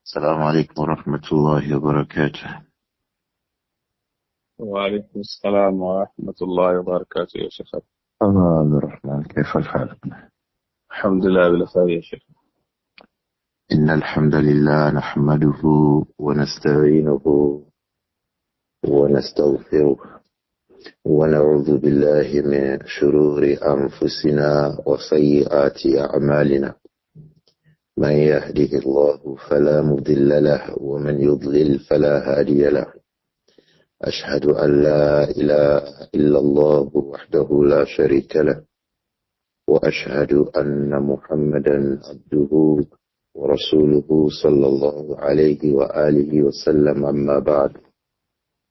السلام عليكم ورحمة الله وبركاته. وعليكم السلام ورحمة الله وبركاته يا شيخ. عبد الرحمن، كيف الحال؟ الحمد لله بالخير يا شيخ. إن الحمد لله نحمده ونستعينه ونستغفره ونعوذ بالله من شرور أنفسنا وسيئات أعمالنا. من يهده الله فلا مضل له ومن يضلل فلا هادي له. أشهد أن لا إله إلا الله وحده لا شريك له، وأشهد أن محمدا عبده ورسوله صلى الله عليه وآله وسلم. أما بعد,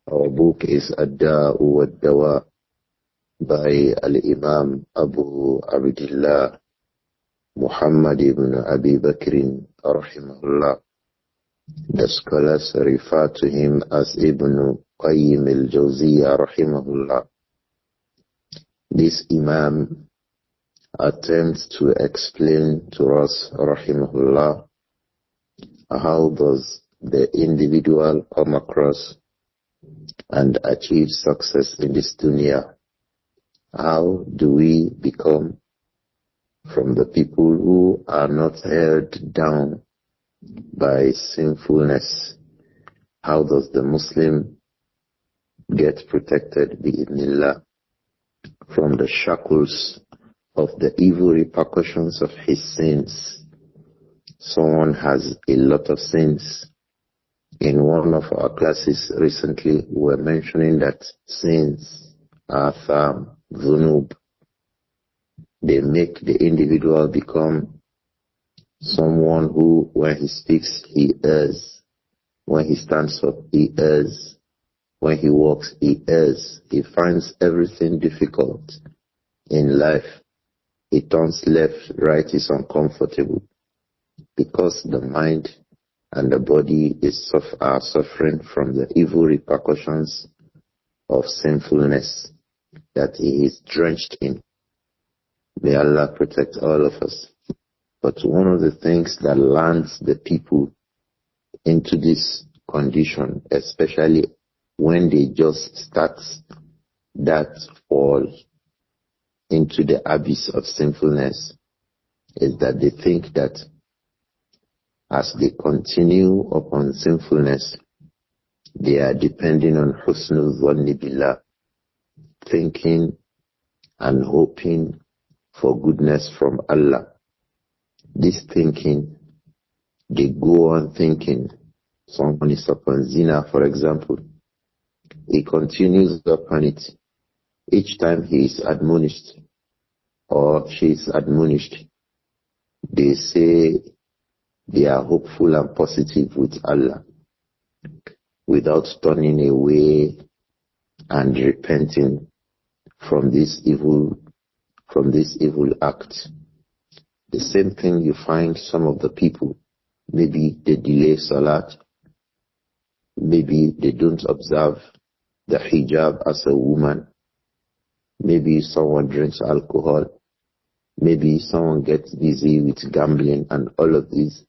our book is Wad-Dawa by Al-Imām Abu Abdullah Muhammad ibn Abi Bakr rahimahullah. The scholars refer to him as Ibn Al-Qayyim Al-Jawziyyah rahimahullah. This Imam attempts to explain to us rahimahullah how does the individual come across and achieve success in this dunya. How do we become from the people who are not held down by sinfulness? How does the Muslim get protected bi'idhnillah from the shackles of the evil repercussions of his sins? Someone has a lot of sins. In one of our classes recently, we were mentioning that sins, atham, dhunub, they make the individual become someone who, when he speaks, he errs. When he stands up, he errs. When he walks, he errs. He finds everything difficult in life. He turns left, right is uncomfortable because the mind and the body are suffering from the evil repercussions of sinfulness that he is drenched in. May Allah protect all of us. But one of the things that lands the people into this condition, especially when they just start that fall into the abyss of sinfulness, is that they think that as they continue upon sinfulness, they are depending on husnul dhanni billah, thinking and hoping for goodness from Allah. This thinking, they go on thinking. Someone is upon zina, for example. He continues upon it. Each time he is admonished or she is admonished, they say they are hopeful and positive with Allah without turning away and repenting from this evil act. The same thing you find some of the people, maybe they delay salat, maybe they don't observe the hijab as a woman, maybe someone drinks alcohol, maybe someone gets busy with gambling and all of these.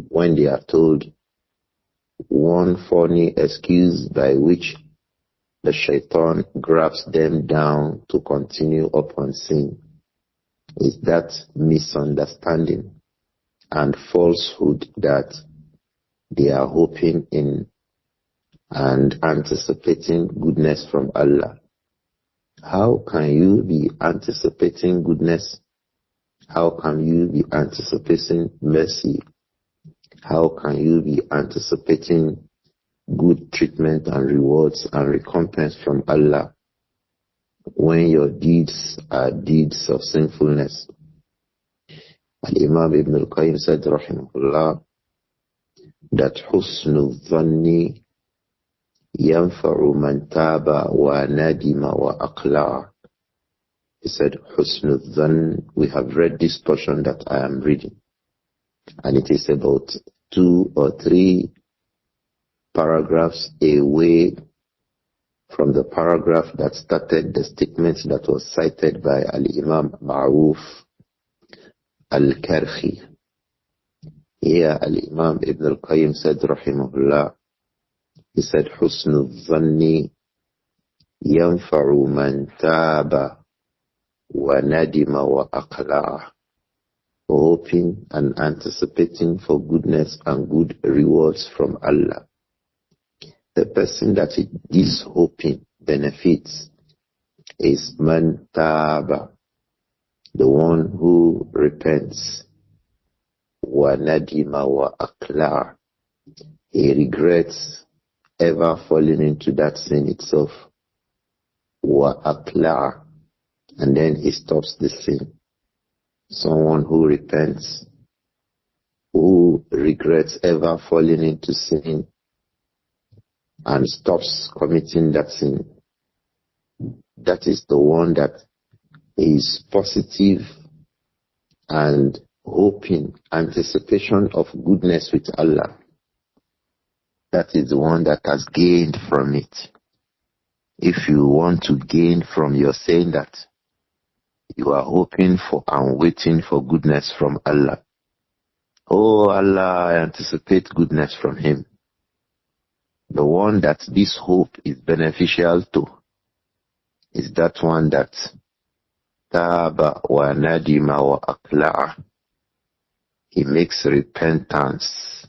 When they are told one funny excuse by which the shaitan grabs them down to continue upon sin, is that misunderstanding and falsehood that they are hoping in and anticipating goodness from Allah. How can you be anticipating goodness? How can you be anticipating mercy? How can you be anticipating good treatment and rewards and recompense from Allah when your deeds are deeds of sinfulness? Al-Imām ibn Al-Qayyim said, rahimahullah, that husnul dhanni yanfa'u man taba wa nadima wa aqla'a. He said, husnul dhann, we have read this portion that I am reading, and it is about 2 or 3 paragraphs away from the paragraph that started the statement that was cited by Al-Imām Ma'ruf Al-Karhi. Here Al-Imām ibn Al-Qayyim said, rahimahullah, he said, Husnul Dhanni yanfa'u man taba wa nadima wa aqla'a. Hoping and anticipating for goodness and good rewards from Allah. The person that this hoping benefits is man taba, the one who repents, wa nadima wa aqla'a. He regrets ever falling into that sin itself, wa aqla'a, and then he stops the sin. Someone who repents, who regrets ever falling into sin and stops committing that sin. That is the one that is positive and hoping, anticipation of goodness with Allah. That is the one that has gained from it. If you want to gain from your saying that, you are hoping for and waiting for goodness from Allah. Oh Allah, I anticipate goodness from Him. The one that this hope is beneficial to is that one that Taba wa nadima wa aqla'a. He makes repentance.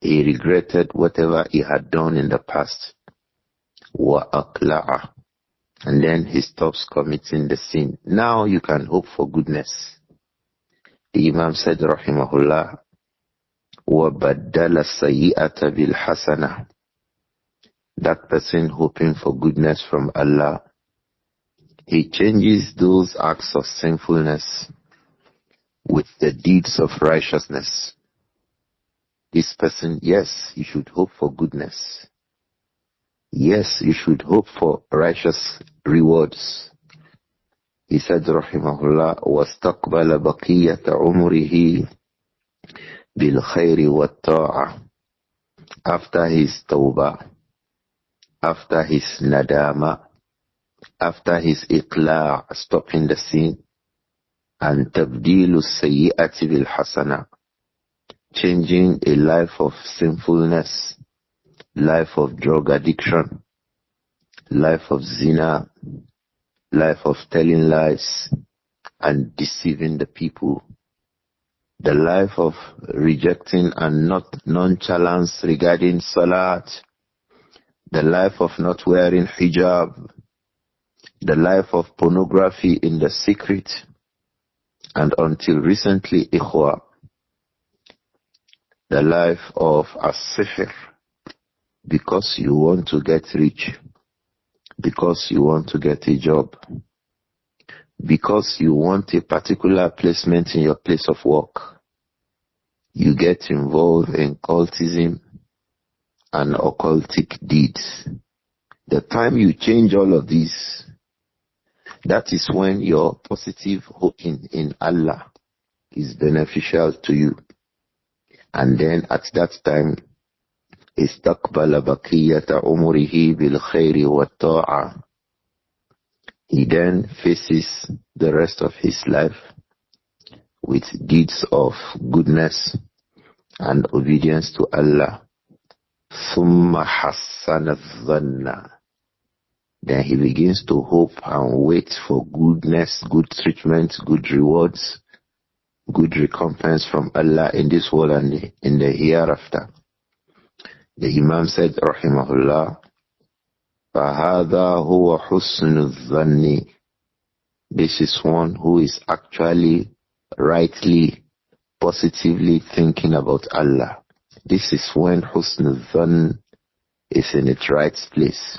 He regretted whatever he had done in the past. Wa aqla'a. And then he stops committing the sin. Now you can hope for goodness. The Imam said, rahimahullah, وَبَدَّلَ السَّيِّئَةَ بِالْحَسَنَةِ. That person hoping for goodness from Allah, he changes those acts of sinfulness with the deeds of righteousness. This person, yes, you should hope for goodness. Yes, you should hope for righteous rewards. He said, rahimahullah, وَاسْتَقْبَلَ بَقِيَّةَ عُمُرِهِ بِالْخَيْرِ وَالطَّاعَةِ. After his tawbah, after his nadama, after his iqla', stopping the sin, and tabdilu sayyi'ati bil hasana, changing a life of sinfulness, life of drug addiction, life of zina, life of telling lies and deceiving the people, the life of rejecting and not nonchalance regarding salat, the life of not wearing hijab, the life of pornography in the secret, and until recently, ikhwa, the life of as-sihr, because you want to get rich, because you want to get a job, because you want a particular placement in your place of work, you get involved in cultism and occultic deeds. The time you change all of these, that is when your positive hoping in Allah is beneficial to you. And then at that time, استقبل بقية عمره بالخير والطاعة. He then faces the rest of his life with deeds of goodness and obedience to Allah. ثم حسن الظن. Then he begins to hope and wait for goodness, good treatment, good rewards, good recompense from Allah in this world and in the hereafter. The Imam said, rahimahullah, فَهَذَا هُوَ حُسْنُ الظَّنِّ. This is one who is actually rightly, positively thinking about Allah. This is when Husn al-Dhann is in its right place.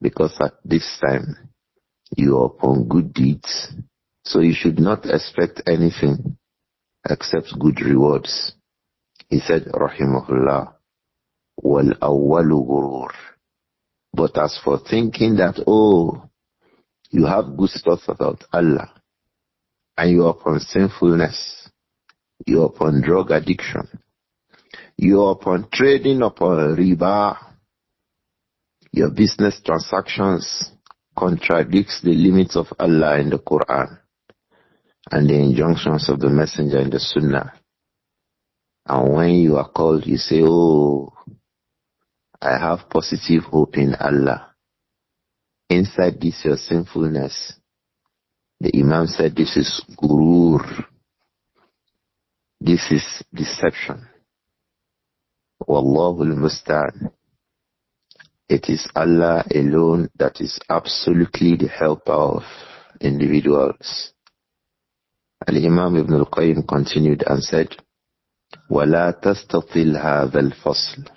Because at this time, you are upon good deeds, so you should not expect anything except good rewards. He said, rahimahullah, وَالْأَوَّلُ غُرُورٌ. But as for thinking that, oh, you have good stuff about Allah, and you are upon sinfulness, you are upon drug addiction, you are upon trading upon riba, your business transactions contradicts the limits of Allah in the Quran and the injunctions of the Messenger in the Sunnah. And when you are called, you say, oh, I have positive hope in Allah. Inside this, your sinfulness. The Imam said this is gurur. This is deception. Wallahu al-musta'an. It is Allah alone that is absolutely the helper of individuals. Al-Imām ibn Al-Qayyim continued and said, وَلَا تَسْتَطِلْ هَذَا الْفَصْلِ.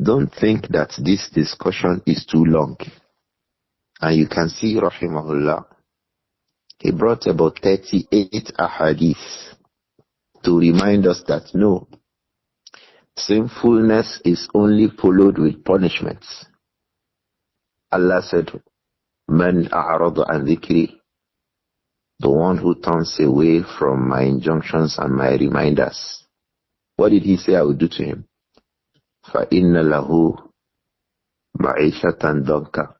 Don't think that this discussion is too long. And you can see, rahimahullah, he brought about 38 ahadith to remind us that no, sinfulness is only followed with punishments. Allah said, Man a'rada an dhikri, the one who turns away from my injunctions and my reminders. What did he say I would do to him? فَإِنَّ لَهُ مَعِيشَةً ضَنْكَ.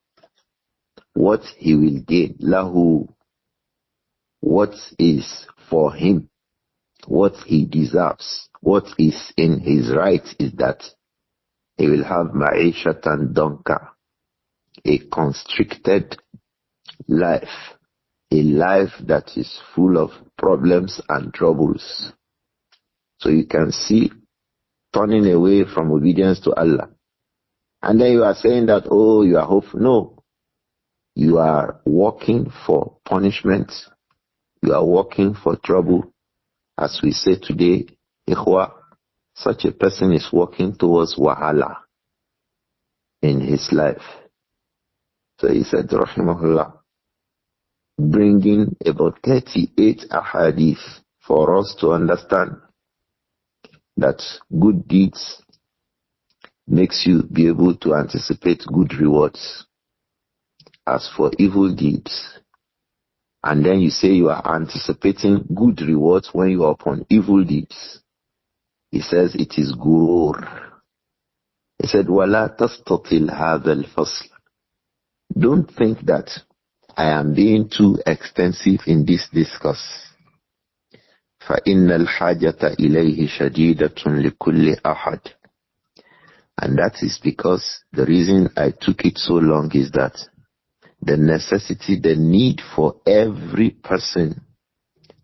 What he will gain, lahu, what is for him, what he deserves, what is in his right is that he will have ma'ishatan donka, a constricted life, a life that is full of problems and troubles. So you can see turning away from obedience to Allah. And then you are saying that, oh, you are hopeful. No. You are working for punishment. You are working for trouble. As we say today, ikhwa, such a person is working towards wahala in his life. So he said, rahimahullah, bringing about 38 ahadith for us to understand that good deeds makes you be able to anticipate good rewards. As for evil deeds, and then you say you are anticipating good rewards when you are upon evil deeds, he says it is gurur. He said, وَلَا تَسْتَطِلْ هَذَا الْفَصْلِ. Don't think that I am being too extensive in this discourse. فَإِنَّ الْحَاجَةَ إِلَيْهِ شَدِيدَةٌ لِكُلِّ أَحَدٍ. And that is because the reason I took it so long is that the necessity, the need for every person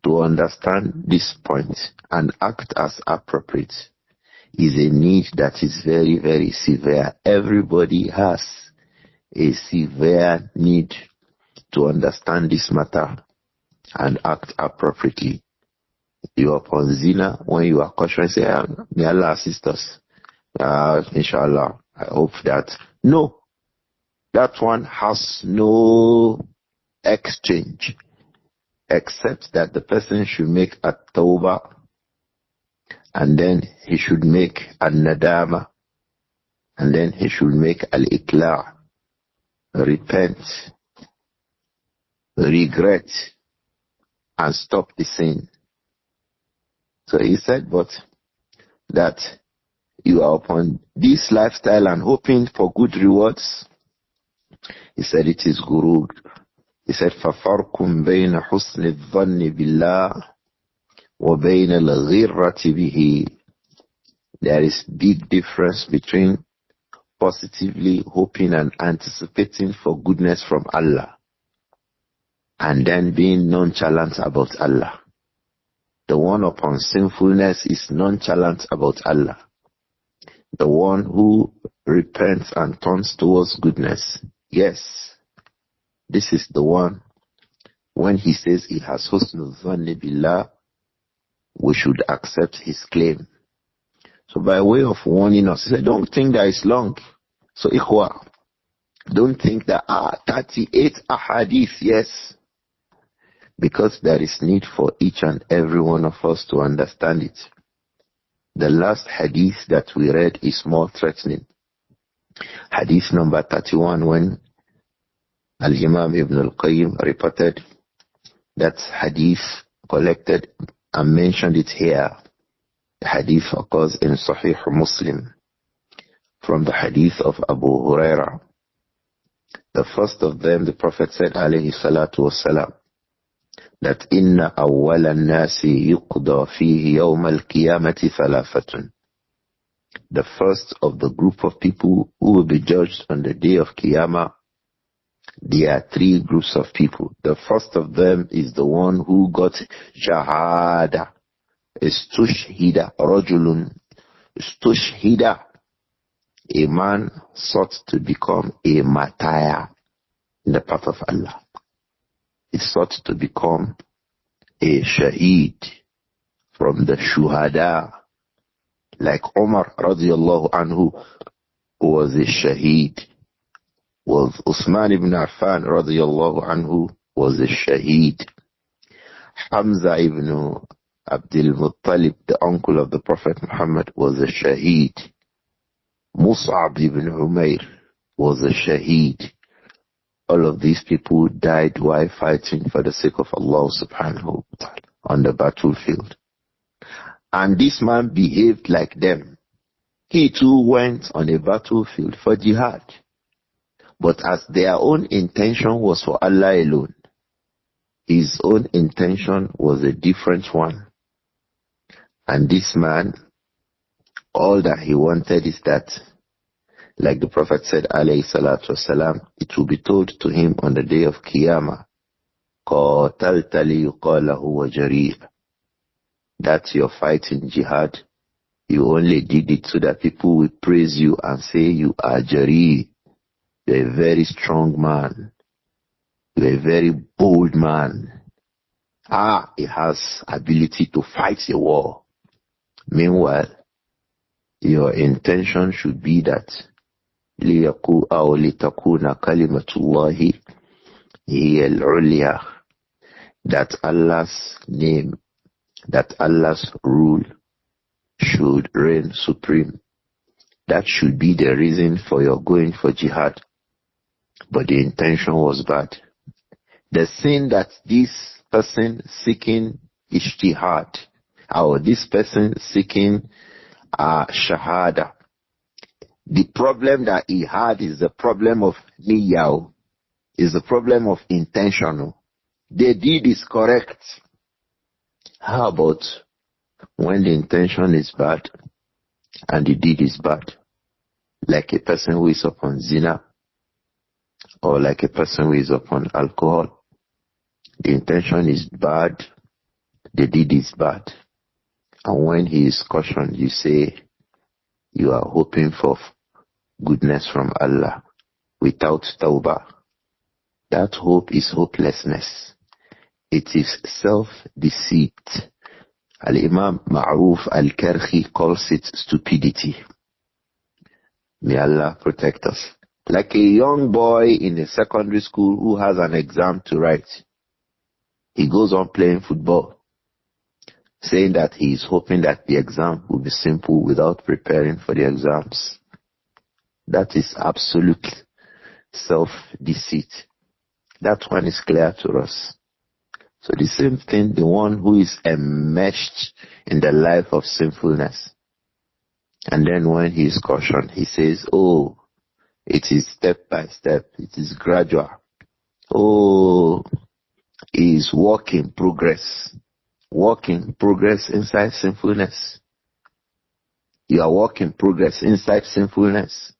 to understand this point and act as appropriate is a need that is very, very severe. Everybody has a severe need to understand this matter and act appropriately. You are upon zina, when you are cautious, say, may Allah assist us. Inshallah, I hope that. No. That one has no exchange, except that the person should make a tawbah, and then he should make a nadama, and then he should make al-iqla', repent, regret, and stop the sin. So he said, but that you are upon this lifestyle and hoping for good rewards. He said it is gurur. He said, فَفَرْقٌ بَيْنَ حُسْنِ الظَّنِّ بِاللَّهِ وَبَيْنَ الْغِرَّةِ بِهِ. There is big difference between positively hoping and anticipating for goodness from Allah and then being nonchalant about Allah. The one upon sinfulness is nonchalant about Allah. The one who repents and turns towards goodness, yes, this is the one. When he says he has husnul dhanni billah, we should accept his claim. So by way of warning us, he said, don't think that it's long. So ikhwa, don't think that 38 ahadith, yes, because there is need for each and every one of us to understand it. The last hadith that we read is more threatening. Hadith number 31, when Al-Imām ibn Al-Qayyim reported that hadith, collected and mentioned it here. The hadith occurs in Sahih Muslim from the hadith of Abu Huraira. The first of them, the Prophet said, alayhi salatu wassalam, that inna awwala nasi yuqda fihi yawm al-qiyamati thalathatun. The first of the group of people who will be judged on the day of Qiyamah, there are three groups of people. The first of them is the one who got shahada, istushhida, rajulun, istushhida. A man sought to become a martyr in the path of Allah. He sought to become a shaheed from the shuhada, like Umar radiallahu anhu was a shaheed, was Uthman ibn Affan radiallahu anhu was a shaheed, Hamza ibn Abdul Muttalib, the uncle of the Prophet Muhammad, was a shaheed, Mus'ab ibn Umair was a shaheed. All of these people died while fighting for the sake of Allah subhanahu wa ta'ala on the battlefield. And this man behaved like them. He too went on a battlefield for jihad. But as their own intention was for Allah alone, his own intention was a different one. And this man, all that he wanted is that, like the Prophet said, alayhi salatu wasalam, it will be told to him on the day of Qiyamah, قَاتَلْتَ لِيُقَالَهُ وَجَرِيهُ, that you're fighting jihad, you only did it so that people will praise you and say you are jari. You're a very strong man. You're a very bold man. He has ability to fight a war. Meanwhile, your intention should be that لِيَكُوا أَوْ لِتَكُونَ كَلِمَةُ اللَّهِ هِيَ الْعُلْيَا, that Allah's name, that Allah's rule should reign supreme. That should be the reason for your going for jihad. But the intention was bad. The sin that this person seeking ijtihad, or this person seeking shahada, the problem that he had is the problem of niyyah, is the problem of intentional. The deed is correct. How about when the intention is bad and the deed is bad? Like a person who is upon zina, or like a person who is upon alcohol. The intention is bad, the deed is bad. And when he is cautioned, you say you are hoping for goodness from Allah without tawbah. That hope is hopelessness. It is self-deceit. Al-Imām Ma'ruf Al-Karhi calls it stupidity. May Allah protect us. Like a young boy in a secondary school who has an exam to write. He goes on playing football, saying that he is hoping that the exam will be simple without preparing for the exams. That is absolute self-deceit. That one is clear to us. So the same thing, the one who is enmeshed in the life of sinfulness. And then when he is cautioned, he says, oh, it is step by step. It is gradual. Oh, he is work in progress. Work in progress inside sinfulness. You are work in progress inside sinfulness.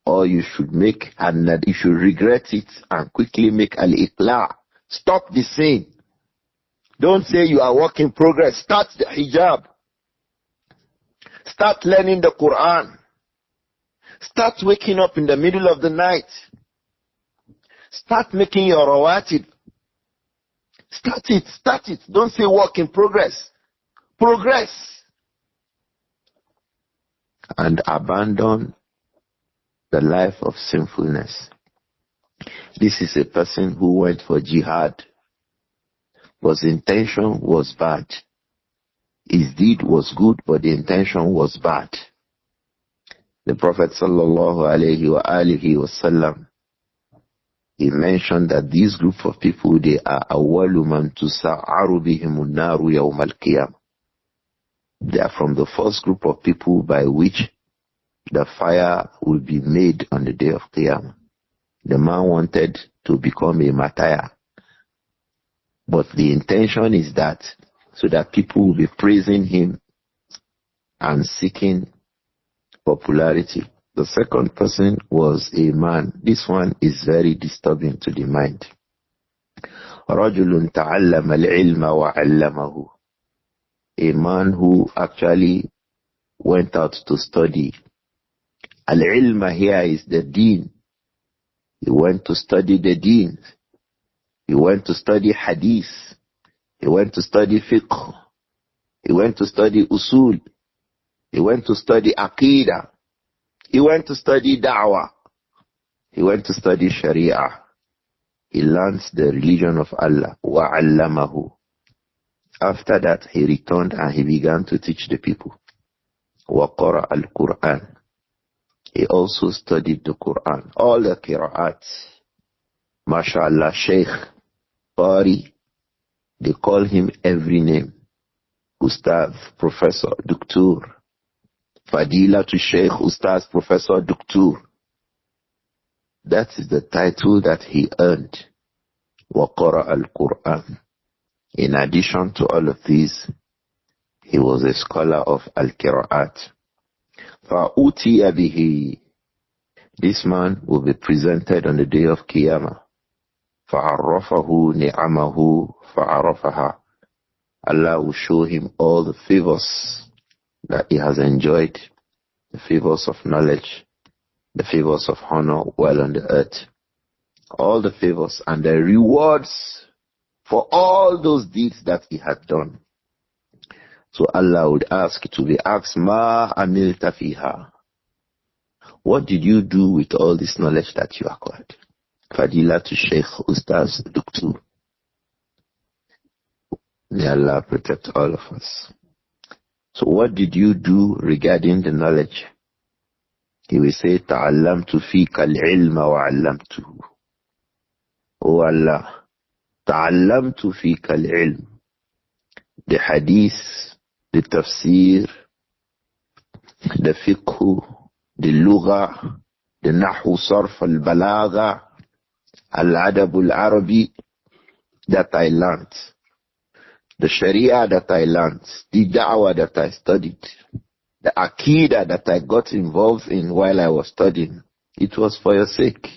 Or you should make, and that you should regret it and quickly make al-iqla'. Stop the sin. Don't say you are work in progress. Start the hijab. Start learning the Quran. Start waking up in the middle of the night. Start making your rawatib. Start it. Don't say work in progress. Progress. And abandon the life of sinfulness. This is a person who went for jihad, but his intention was bad. His deed was good, but the intention was bad. The Prophet sallallahu alayhi wa alihi wasallam, he mentioned that this group of people, they are awwalu man tusa'aru bihimun naru yawm al-qiyamah. They are from the first group of people by which the fire will be made on the day of Qiyamah. The man wanted to become a martyr. But the intention is that so that people will be praising him and seeking popularity. The second person was a man. This one is very disturbing to the mind. رَجُلٌ تَعَلَّمَ الْعِلْمَ وَعَلَّمَهُ. A man who actually went out to study. Al-ilma here is the deen. He went to study the deen. He went to study hadith. He went to study fiqh. He went to study usul. He went to study aqidah. He went to study da'wah. He went to study sharia. He learned the religion of Allah. وَعَلَّمَهُ. After that, he returned and he began to teach the people. وَقَرَأَ الْقُرْآنِ. He also studied the Quran. All the qira'at. MashaAllah, Shaykh, Qari. They call him every name. Ustaz, Professor, Doctor. Fadila to Shaykh, Ustaz, Professor, Doctor. That is the title that he earned. وَقَرَأَ الْقُرْآنِ. In addition to all of these, he was a scholar of Al-Qira'at. فَأُوتِيَ بِهِ. This man will be presented on the day of Qiyamah. فَعَرَّفَهُ نِعَمَهُ فَعَرَفَهَا. Allah will show him all the favors that he has enjoyed, the favors of knowledge, the favors of honor while on the earth. All the favors and the rewards for all those deeds that he had done. So Allah would ask to be asked, Ma amilta fiha. What did you do with all this knowledge that you acquired? Fadila to Shaykh Ustaz Doctor. May Allah protect all of us. So what did you do regarding the knowledge? He will say, Ta'allamtu fika al-ilma wa 'allamtuhu. Oh Allah, Ta'allamtu fika al-ilm. The hadith, the tafsir, the fiqh, the lugha, the nahu sarf al-balagha, al-adab al-arabi that I learned. The sharia that I learned, the da'wah that I studied, the aqidah that I got involved in while I was studying, it was for your sake.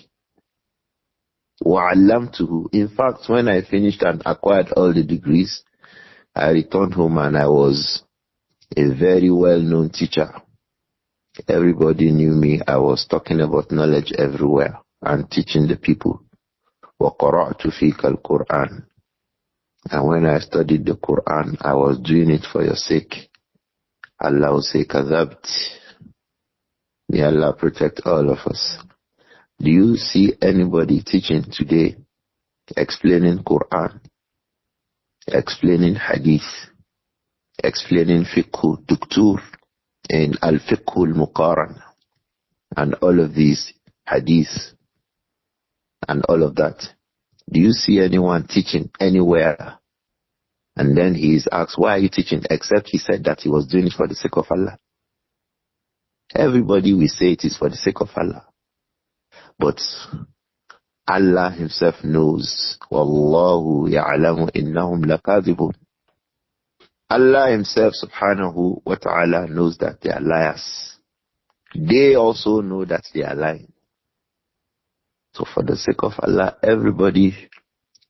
وَعَلَّمْتُهُ. In fact, when I finished and acquired all the degrees, I returned home and I was a very well-known teacher. Everybody knew me. I was talking about knowledge everywhere and teaching the people. وَقَرَأْتُ فِيكَ الْقُرْآنِ. And when I studied the Quran, I was doing it for your sake. Allah will say, Kazabt. May Allah protect all of us. Do you see anybody teaching today, explaining Quran, explaining Hadith, explaining Fiqh, Doctor, and Al-Fiqh Al-Muqaran, and all of these Hadith, and all of that? Do you see anyone teaching anywhere? And then he is asked, why are you teaching? Except he said that he was doing it for the sake of Allah. Everybody will say it is for the sake of Allah. But Allah himself knows. Wallahu ya'lamu innahum lakadhibun. Allah himself subhanahu wa ta'ala knows that they are liars. They also know that they are lying. So for the sake of Allah, everybody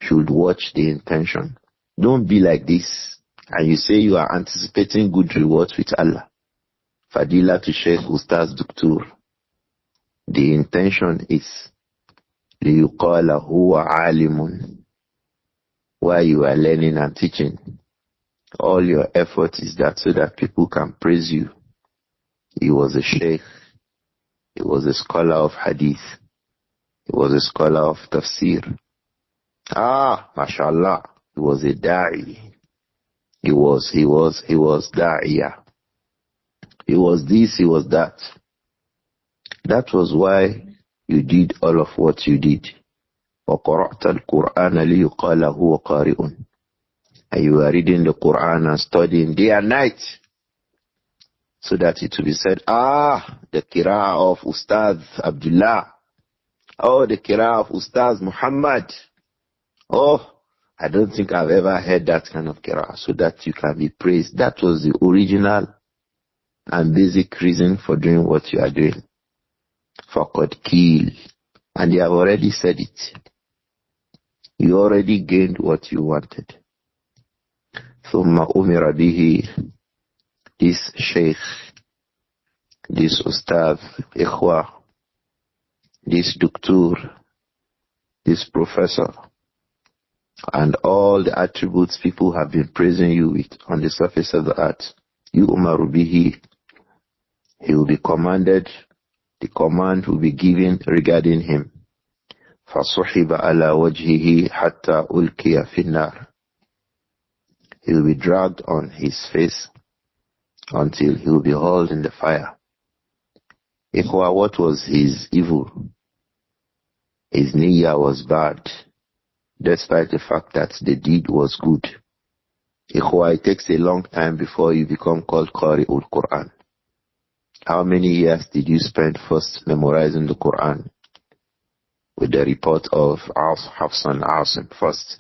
should watch the intention. Don't be like this and you say you are anticipating good rewards with Allah. Fadila to Shaykh Ustaz Doctor. The intention is لِيُقَالَ هُوَ عَالِمٌ. While you are learning and teaching, all your effort is that so that people can praise you. He was a Shaykh. He was a scholar of Hadith. He was a scholar of tafsir. MashaAllah. He was a da'i. He was da'iyah. He was this, he was that. That was why you did all of what you did. وَقَرَأْتَ الْقُرْآنَ لِيُقَالَ هُوَ قَارِئٌ. And you are reading the Quran and studying day and night, so that it will be said, the qira'ah of Ustaz Abdullah. Oh, the qira'ah of Ustaz Muhammad. Oh, I don't think I've ever heard that kind of qira'ah, so that you can be praised. That was the original and basic reason for doing what you are doing. Faqad kill. And you have already said it. You already gained what you wanted. Thumma umira bihi. This sheikh, this ustad, ikhwa, this doctor, this professor, and all the attributes people have been praising you with on the surface of the earth. You umaru bihi. He will be commanded, the command will be given regarding him. فَصُحِبَ عَلَى وَجْهِهِ حَتَّى أُلْقِيَ فِي النَّارِ. He will be dragged on his face until he will be hauled in the fire. Ikhwa, what was his evil? His niyyah was bad, despite the fact that the deed was good. Ikhwa, it takes a long time before you become called Qari'ul Quran. How many years did you spend first memorizing the Quran? With the report of Hafsan Asim first.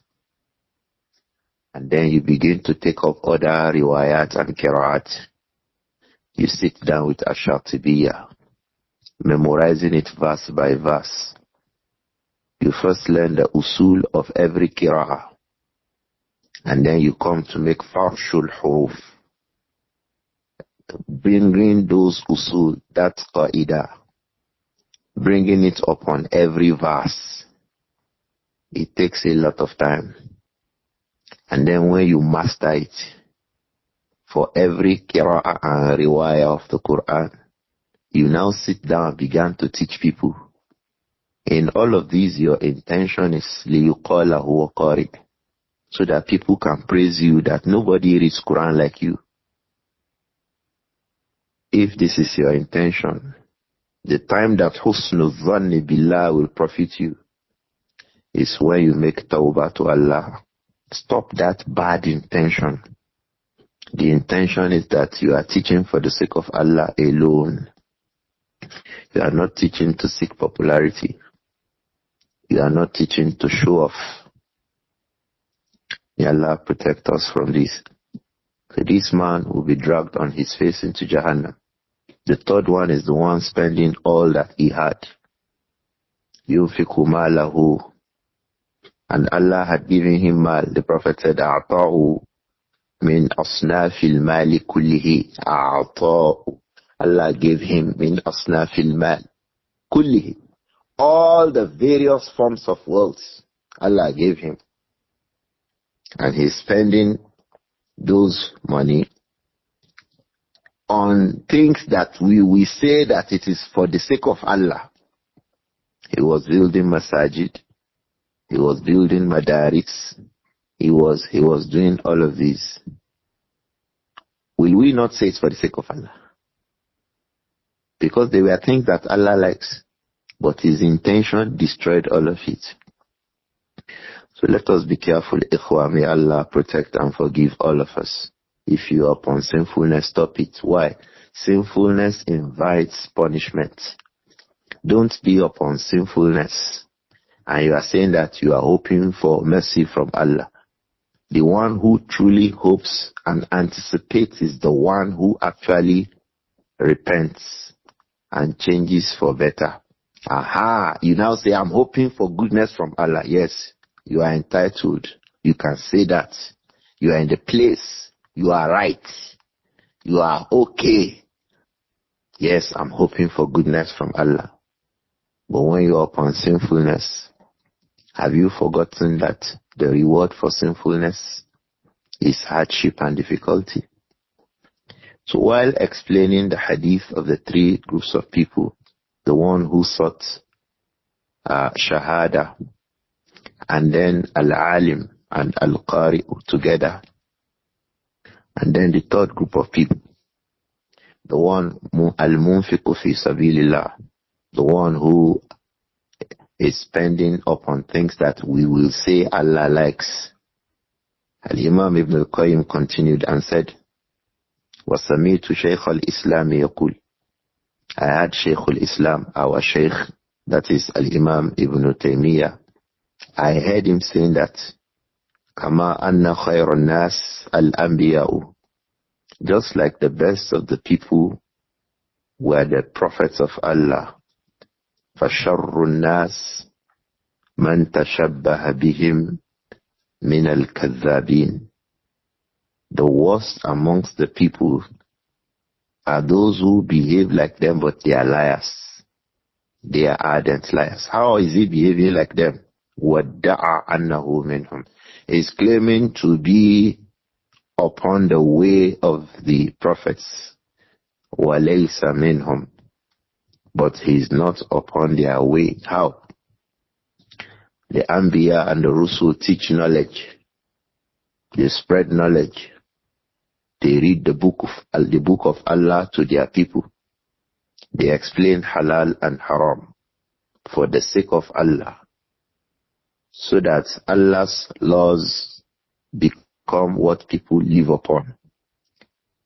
And then you begin to take up other riwayat and qira'at. You sit down with At-Tibyān, memorizing it verse by verse. You first learn the usul of every qira'ah. And then you come to make farshul huruf. Bringing those usul, that qaida, bringing it upon every verse. It takes a lot of time. And then when you master it, for every qira'ah and riwayah of the Quran, you now sit down and begin to teach people. In all of these, your intention is liyuqala huwa qari, so that people can praise you that nobody reads Quran like you. If this is your intention, the time that husnul dhanni billah will profit you is when you make tawbah to Allah. Stop that bad intention. The intention is that you are teaching for the sake of Allah alone. You are not teaching to seek popularity. You are not teaching to show off. May Allah protect us from this. So this man will be dragged on his face into Jahannam. The third one is the one spending all that he had. Yunfiqu malahu. And Allah had given him mal. The Prophet said, A'ta'u min asnafil mali kullihi. A'ta'u. Allah gave him min asnafil mal kullihi. All the various forms of wealth Allah gave him. And he's spending those money on things that we say that it is for the sake of Allah. He was building masajid. He was building madaris. He was doing all of these. Will we not say it's for the sake of Allah? Because they were things that Allah likes, but his intention destroyed all of it. So let us be careful, ikhwa. May Allah protect and forgive all of us. If you are upon sinfulness, stop it. Why? Sinfulness invites punishment. Don't be upon sinfulness and you are saying that you are hoping for mercy from Allah. The one who truly hopes and anticipates is the one who actually repents and changes for better. Aha, you now say, I'm hoping for goodness from Allah. Yes, you are entitled. You can say that. You are in the place. You are right. You are okay. Yes, I'm hoping for goodness from Allah. But when you are upon sinfulness, have you forgotten that the reward for sinfulness is hardship and difficulty? So while explaining the hadith of the three groups of people, the one who sought shahada, and then al-alim and al-qari together, and then the third group of people, the one al-munfiqu fi sabilillah, the one who is spending upon things that we will say Allah likes. Al-Imām ibn Al-Qayyim continued and said, وَسَمِيتُ شَيْخَ الْإِسْلَامِ يَقُولُ, I had Shaykh al-Islam, our Shaykh, that is Al-Imām ibn Taymiyyah. I heard him saying that كما أن خير الناس الأنبياء. Just like the best of the people were the prophets of Allah. فشر الناس من تشبه بهم من الكذابين. The worst amongst the people are those who behave like them but they are liars. They are ardent liars. How is he behaving like them? وَادَّعَى أَنَّهُ مِنْهُمْ. He is claiming to be upon the way of the prophets. وَلَيْسَ مِنْهُمْ. But he is not upon their way. How? The Anbiya and the Rusul teach knowledge. They spread knowledge. They read the book of Allah to their people. They explain halal and haram for the sake of Allah, so that Allah's laws become what people live upon.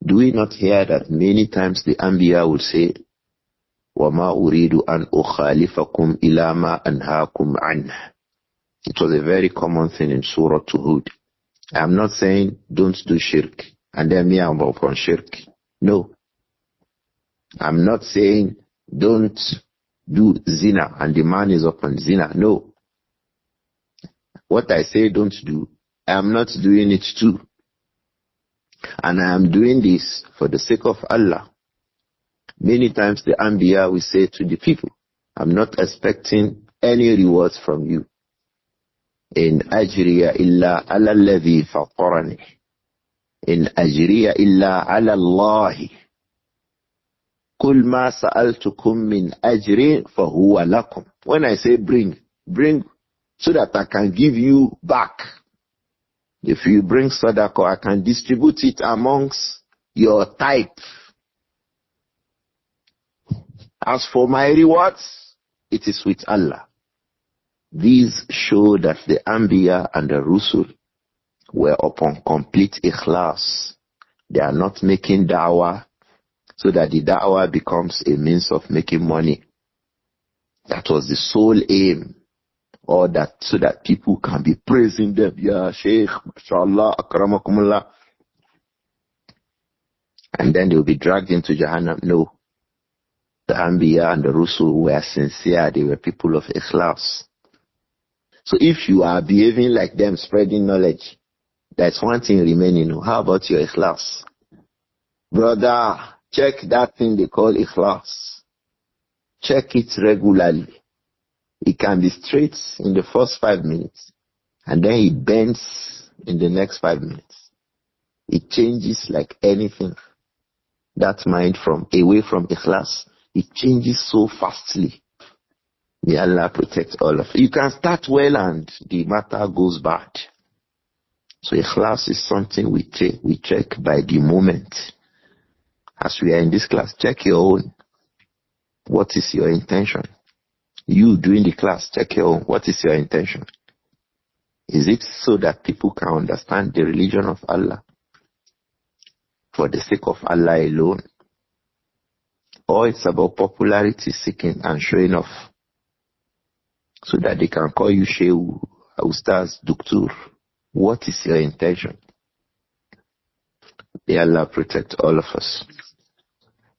Do we not hear that many times the Anbiya will say, وَمَا أُرِيدُ أَنْ أُخَالِفَكُمْ إِلَى مَا أَنْهَاكُمْ عَنْهُ. It was a very common thing in Surah Hud. I'm not saying don't do shirk, and then me I'm upon shirk. No. I'm not saying don't do zina, and the man is upon zina. No. What I say don't do, I am not doing it too. And I am doing this for the sake of Allah. Many times the Anbiya will say to the people, I'm not expecting any rewards from you. In ajriya illa ala alladhi fatarani. In ajriya illa ala Allahi. Kul ma sa'altukum min ajrin fahuwa lakum. When I say bring so that I can give you back. If you bring sadaqah, I can distribute it amongst your type. As for my rewards, it is with Allah. These show that the Anbiya and the Rusul were upon complete ikhlas. They are not making da'wah so that the da'wah becomes a means of making money. That was the sole aim. Or that so that people can be praising them. Ya Shaykh, mashallah, akramakumullah. And then they will be dragged into Jahannam. No. The Anbiya and the Rusul were sincere. They were people of ikhlas. So if you are behaving like them, spreading knowledge, that's one thing remaining. How about your ikhlas? Brother, check that thing they call ikhlas. Check it regularly. It can be straight in the first 5 minutes, and then it bends in the next 5 minutes. It changes like anything. That mind from away from ikhlas, it changes so fastly. May Allah protect all of you. You can start well and the matter goes bad. So ikhlas is something we check by the moment. As we are in this class, check your own. What is your intention? You doing the class, check your own. What is your intention? Is it so that people can understand the religion of Allah for the sake of Allah alone? Or it's about popularity seeking and showing off so that they can call you Shehu, Ustaz, Duktur? What is your intention? May Allah protect all of us.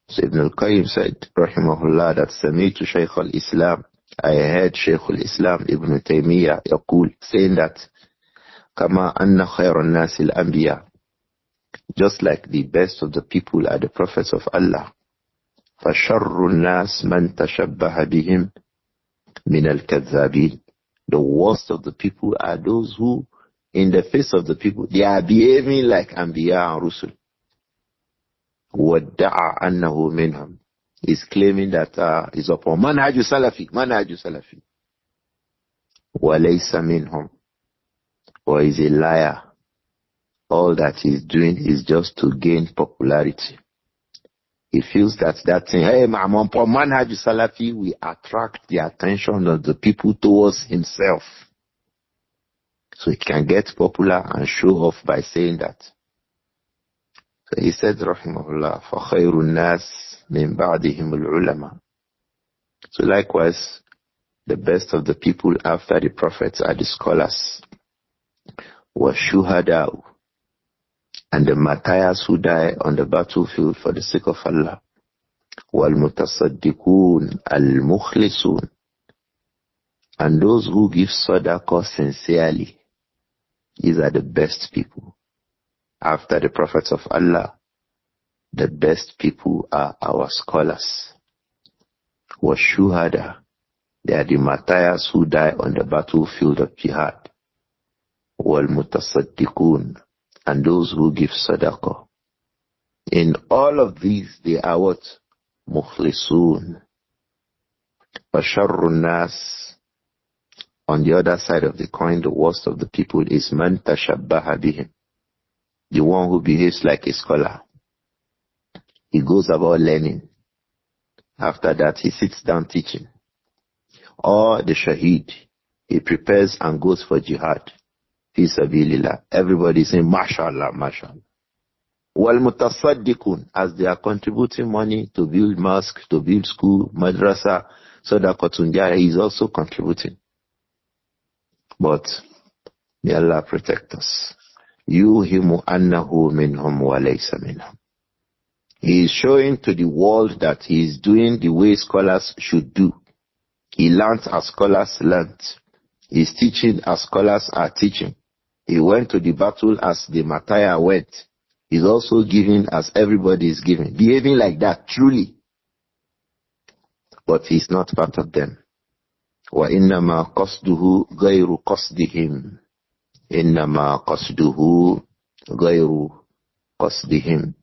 So Ibn Al-Qayyim said, Rahimahullah, that Sami'tu Shaykh al-Islam, I heard Shaykh al-Islam Ibn Taymiyyah yaqul, saying that Kama anna khayran nasi al-anbiya, just like the best of the people are the prophets of Allah. فَشَرُّ النَّاسِ مَنْ تَشَبَّهَ بِهِمْ مِنَ الْكَذَّابِينَ. The worst of the people are those who, in the face of the people, they are behaving like Anbiya and Rusul. وَادَّعَى أَنَّهُ مِنْهُمْ. He's claiming that he's upon manhaj salafi. وَلَيْسَ مِنْهُمْ. Or is a liar. All that he's doing is just to gain popularity. He feels that thing, hey, I'm upon manhaj salafi, will attract the attention of the people towards himself. So he can get popular and show off by saying that. So he said, Rahimahullah, فَخَيْرُ النَّاسِ مِنْ بَعْدِهِمُ الْعُلَمَا. So likewise, the best of the people after the prophets are the scholars. وَالشُّهَدَاءُ, and the martyrs who die on the battlefield for the sake of Allah. وَالْمُتَصَدِّقُونَ الْمُخْلِصُونَ, and those who give sadaqah sincerely. These are the best people. After the prophets of Allah, the best people are our scholars. وَالشُّهَدَاءُ, they are the martyrs who die on the battlefield of jihad. وَالْمُتَصَدِّقُونَ, and those who give sadaqah. In all of these, they are what? Mukhlisun. وَشَرُّ النَّاسِ, on the other side of the coin, the worst of the people is man tashabbaha bihim, the one who behaves like a scholar. He goes about learning. After that, he sits down teaching. Or the shaheed, he prepares and goes for jihad. Fi sabilillah. Everybody is saying, mashallah, mashallah. Wal mutasaddiqun, as they are contributing money to build mosque, to build school, madrasa, sadaqatun jariyah, he is also contributing. But may Allah protect us. Yuhimu annahu minhum wa laysa minhum. He is showing to the world that he is doing the way scholars should do. He learns as scholars learnt. He is teaching as scholars are teaching. He went to the battle as the martyr went. He is also giving as everybody is giving. Behaving like that, truly. But he is not part of them. وَإِنَّمَا قَصْدُهُ غَيْرُ قَصْدِهِمْ. إِنَّمَا قَصْدُهُ غَيْرُ قَصْدِهِمْ.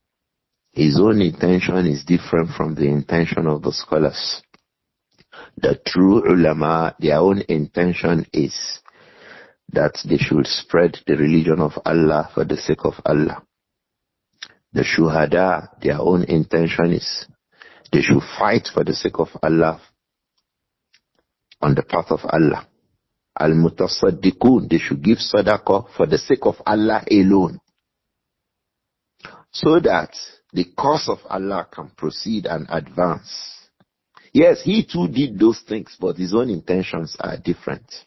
His own intention is different from the intention of the scholars. The true ulama, their own intention is that they should spread the religion of Allah for the sake of Allah. The shuhada, their own intention is they should fight for the sake of Allah, on the path of Allah. Al-mutasaddiqun, they should give sadaqah for the sake of Allah alone, so that the cause of Allah can proceed and advance. Yes, he too did those things, but his own intentions are different.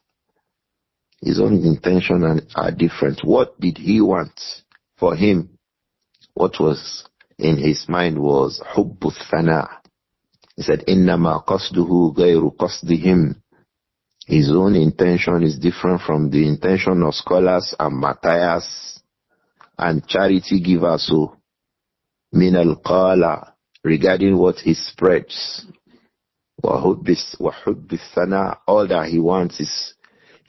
His own intentions are different. What did he want for him? What was in his mind was hubbu thana. He said, innama qasduhu ghayru qasdihim. His own intention is different from the intention of scholars and martyrs and charity givers. So, min al-qala, regarding what he spreads. Wahubbi thana, all that he wants is,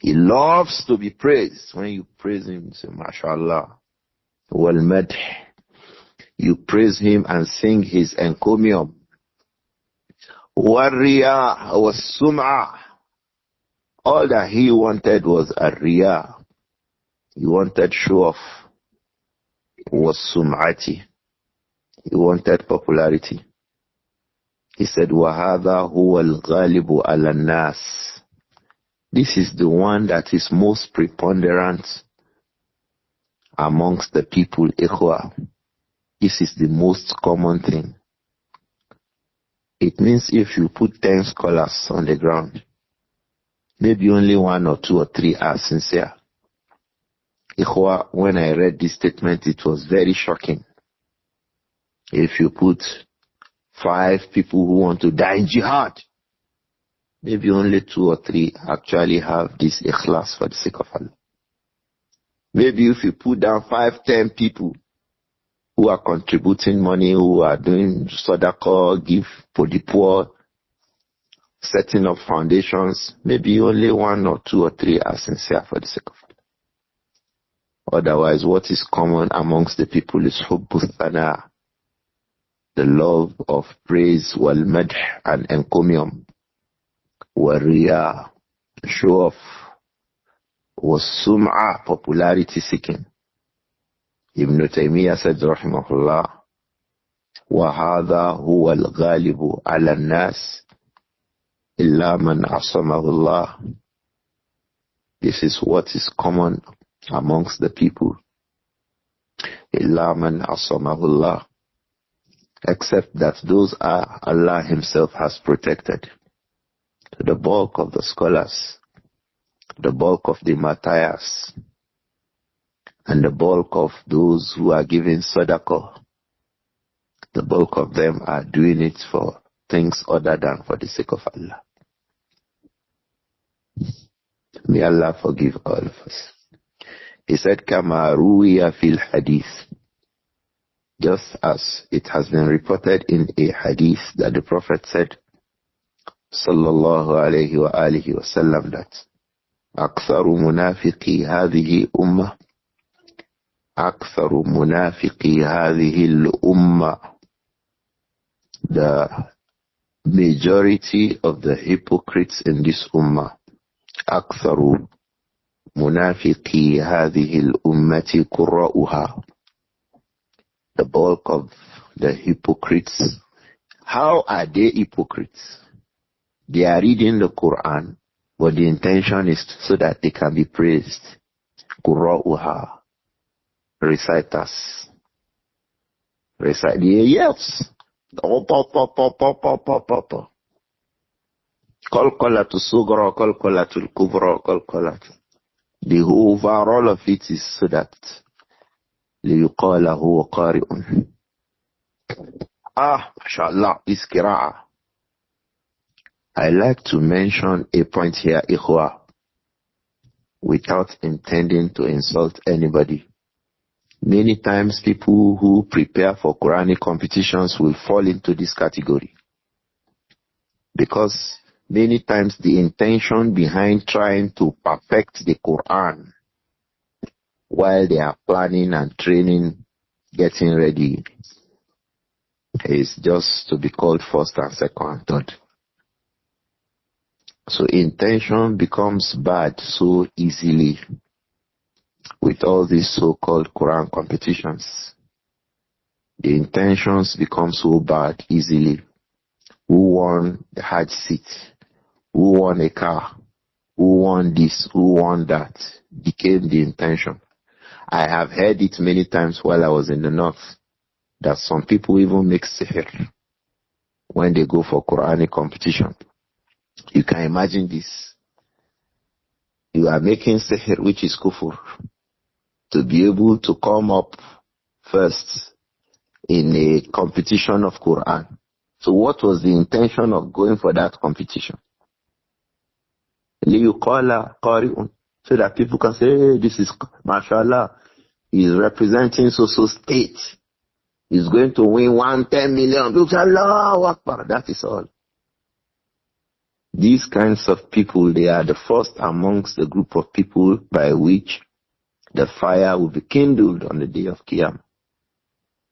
he loves to be praised. When you praise him, you say, mashallah. Wal madh, you praise him and sing his encomium. Wariya was sum'ah. All that he wanted was a riya. He wanted show off. Was sum'ati. He wanted popularity. He said, وَهَذَا هُوَ الْغَالِبُ عَلَى النَّاسِ. This is the one that is most preponderant amongst the people, ikhwa. This is the most common thing. It means if you put 10 scholars on the ground, maybe only 1 or 2 or 3 are sincere. Ikhwa, when I read this statement, it was very shocking. If you put 5 people who want to die in jihad, maybe only 2 or 3 actually have this ikhlas for the sake of Allah. Maybe if you put down 5, 10 people who are contributing money, who are doing sadaqah, give for the poor, setting up foundations, maybe only 1 or 2 or 3 are sincere for the sake of Allah. Otherwise, what is common amongst the people is hubbu thana, the love of praise, wal madh, and encomium, wal riya, show off, was sum'ah, popularity seeking. Ibn Taymiyyah said, rahimahullah, وَهَذَا هُوَ الْغَالِبُ عَلَى النَّاسِ إِلَّا مَنْ عَصَمَهُ اللَّهُ. This is what is common amongst the people. إِلَّا مَنْ عَصَمَهُ اللَّهُ, except that those are Allah himself has protected. The bulk of the scholars, the bulk of the martyrs, And the bulk of those who are giving sadaqah, the bulk of them are doing it for things other than for the sake of Allah. May Allah forgive all of us. He said, Kama ruwiya fil hadith. Just as it has been reported in a hadith that the Prophet said, sallallahu alayhi wa alihi wa sallam, that Aktharu munafiqi hadhihi ummah. Aktharu munafiqi hadhihi al-ummah. The majority of the hypocrites in this ummah. Aktharu munafiqi hadhihi al-ummati qurra'uha. The bulk of the hypocrites. How are they hypocrites? They are reading the Quran, but the intention is so that they can be praised. Qurra'uha. Reciters. Recite the yes. Qalqalatu sugra, qalqalatu kubra, qalqalatu. The overall of it is so that ليقال هو قارئ. MashaAllah, this qira'ah. I like to mention a point here, ikhwa, without intending to insult anybody. Many times people who prepare for Quranic competitions will fall into this category. Because many times the intention behind trying to perfect the Quran while they are planning and training, getting ready, is just to be called first and second and third. So intention becomes bad so easily with all these so-called Quran competitions. The intentions become so bad easily. Who won the Hajj seat? Who won a car? Who won this? Who won that? Became the intention. I have heard it many times while I was in the north, that some people even make sihr when they go for Quranic competition. You can imagine this. You are making sihr, which is kufur, to be able to come up first in a competition of Quran. So what was the intention of going for that competition? لِيُقَالَ قَارِئٌ, so that people can say, hey, this is, mashallah, he is representing so state. He's going to win 110 million. People say, Allahu Akbar. That is all. These kinds of people, they are the first amongst the group of people by which the fire will be kindled on the day of Qiyam.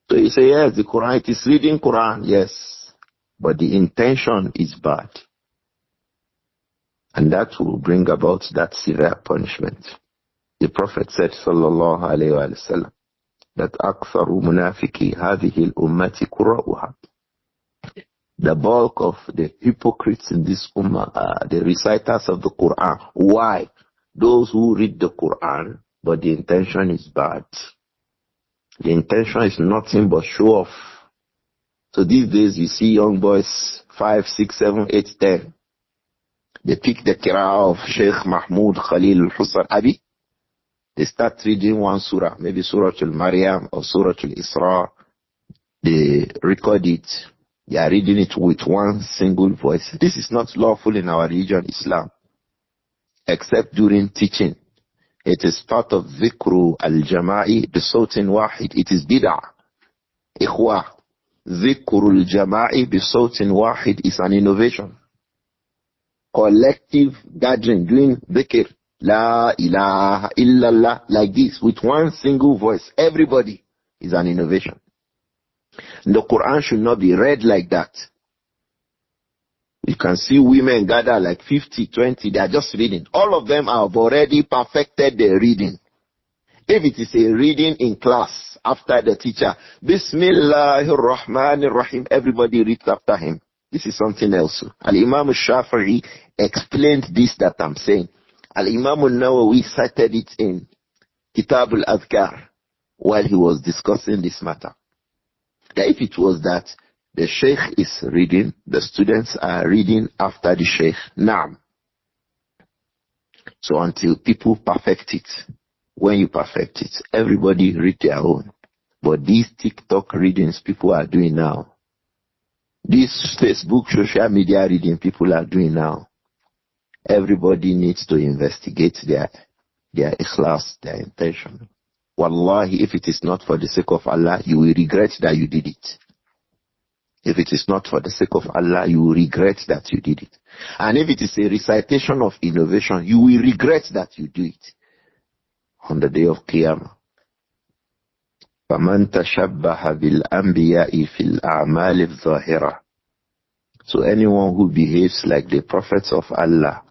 So you say, yes, the Quran, it is reading Quran, yes, but the intention is bad. And that will bring about that severe punishment. The Prophet said, sallallahu alayhi wa sallam, that aktharu munafiki hadhihi al-ummati qurra'uha. The bulk of the hypocrites in this ummah are the reciters of the Quran. Why? Those who read the Quran, but the intention is bad. The intention is nothing but show off. So these days you see young boys, 5, 6, 7, 8, 10. They pick the qira'ah of Shaykh Mahmoud Khalil al-Husar Abi. They start reading one surah, maybe Surah Al-Maryam or Surah Al-Isra. They record it. They are reading it with one single voice. This is not lawful in our religion, Islam, except during teaching. It is part of Zikru al-Jama'i bi-sawtin wahid. It is bid'ah. Ikhwa, Zikru al-Jama'i bi-sawtin wahid is an innovation. Collective gathering, doing dhikr, la ilaha illallah, like this, with one single voice, everybody, is an innovation. The Quran should not be read like that. You can see women gather like 50, 20, they are just reading. All of them have already perfected their reading. If it is a reading in class after the teacher, Bismillahir Rahmanir Rahim, everybody reads after him. This is something else. Al-Imām al-Shāfi'ī explained this that I'm saying. Al-Imām al-Nawawi cited it in Kitab al-Adhkar while he was discussing this matter. That if it was that the Sheikh is reading, the students are reading after the Sheikh. Naam. So until people perfect it. When you perfect it, everybody read their own. But these TikTok readings people are doing now, this Facebook social media reading people are doing now, everybody needs to investigate their ikhlas, their intention. Wallahi, if it is not for the sake of Allah, you will regret that you did it. If it is not for the sake of Allah, you will regret that you did it. And if it is a recitation of innovation, you will regret that you do it on the day of Qiyamah. فَمَنْ تَشَبَّهَ بِالْأَنْبِيَاءِ فِي الْأَعْمَالِ الظَّاهِرَةِ. So anyone who behaves like the prophets of Allah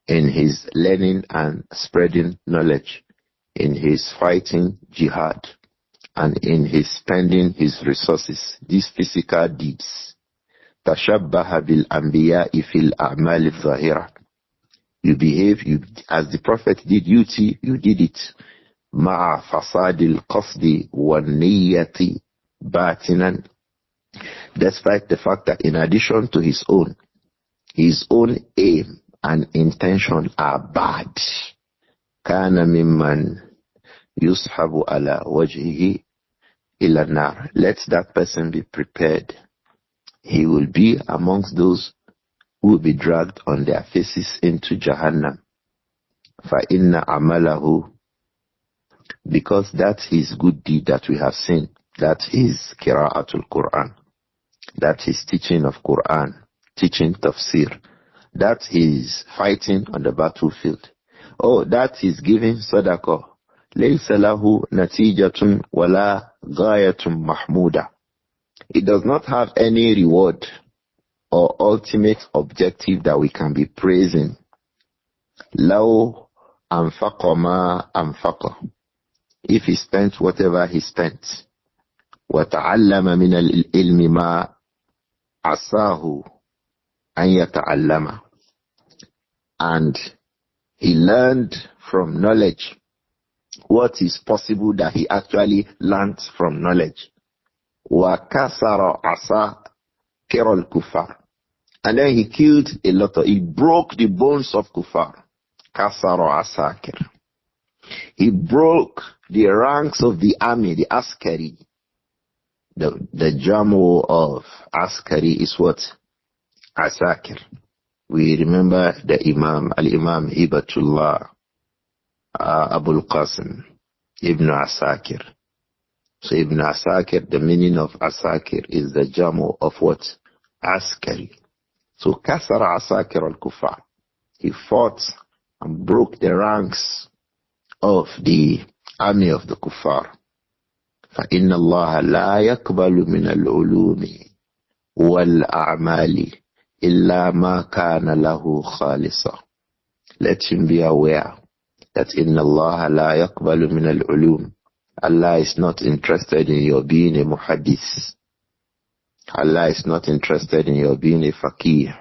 in his learning and spreading knowledge, in his fighting jihad, and in his spending his resources, these physical deeds, تَشَبَّهَ بِالْأَنْبِيَاءِ فِي الْأَعْمَالِ الظَّاهِرَةِ. You behave as the prophet did, you did it. مع فساد القصد والنية باطنا. Despite the fact that in addition to his own aim and intention are bad. كان ممن يسحب على وجهه إلى النار. Let that person be prepared. He will be amongst those who will be dragged on their faces into Jahannam. فَإِنَّ عَمَلَهُ, because that is good deed that we have seen, that is Qira'atul Quran, that is teaching of Quran, teaching tafsir, that is fighting on the battlefield. Oh, that is giving sadaqah. لَيْسَ لَهُ نَتِيجَةٌ وَلَا غَايَةٌ مَحْمُودَةٌ. It does not have any reward or ultimate objective that we can be praising. لَوْ أَنْفَقَ مَا أَنْفَقَ. If he spent whatever he spent. وَتَعَلَّمَ مِنَ الْإِلْمِ مَا عَسَاهُ أَنْ يَتَعَلَّمَ. And he learned from knowledge what is possible that he actually learned from knowledge. وَكَسَرَ عَسَاكِرَ الْكُفَّارِ. And then he killed a lot he broke the bones of kuffar. كَسَرَ عَسَاكِرَ. He broke the ranks of the army, the askari. The jamu of askari is what? Asakir. We remember the Imam, Al-Imām Hibatullah Abul Qasim Ibn Asakir. So Ibn Asakir, the meaning of Asakir is the jamu of what? Askari. So Kasara Asakir al-Kufar. He fought and broke the ranks of the army of the kuffar. فَإِنَّ اللَّهَ لَا يَقْبَلُ مِنَ الْعُلُومِ وَالْأَعْمَالِ إِلَّا مَا كَانَ لَهُ خَالِصًا. Let him be aware that إِنَّ اللَّهَ لَا يَقْبَلُ مِنَ الْعُلُومِ. Allah is not interested in your being a muhaddis. Allah is not interested in your being a faqih.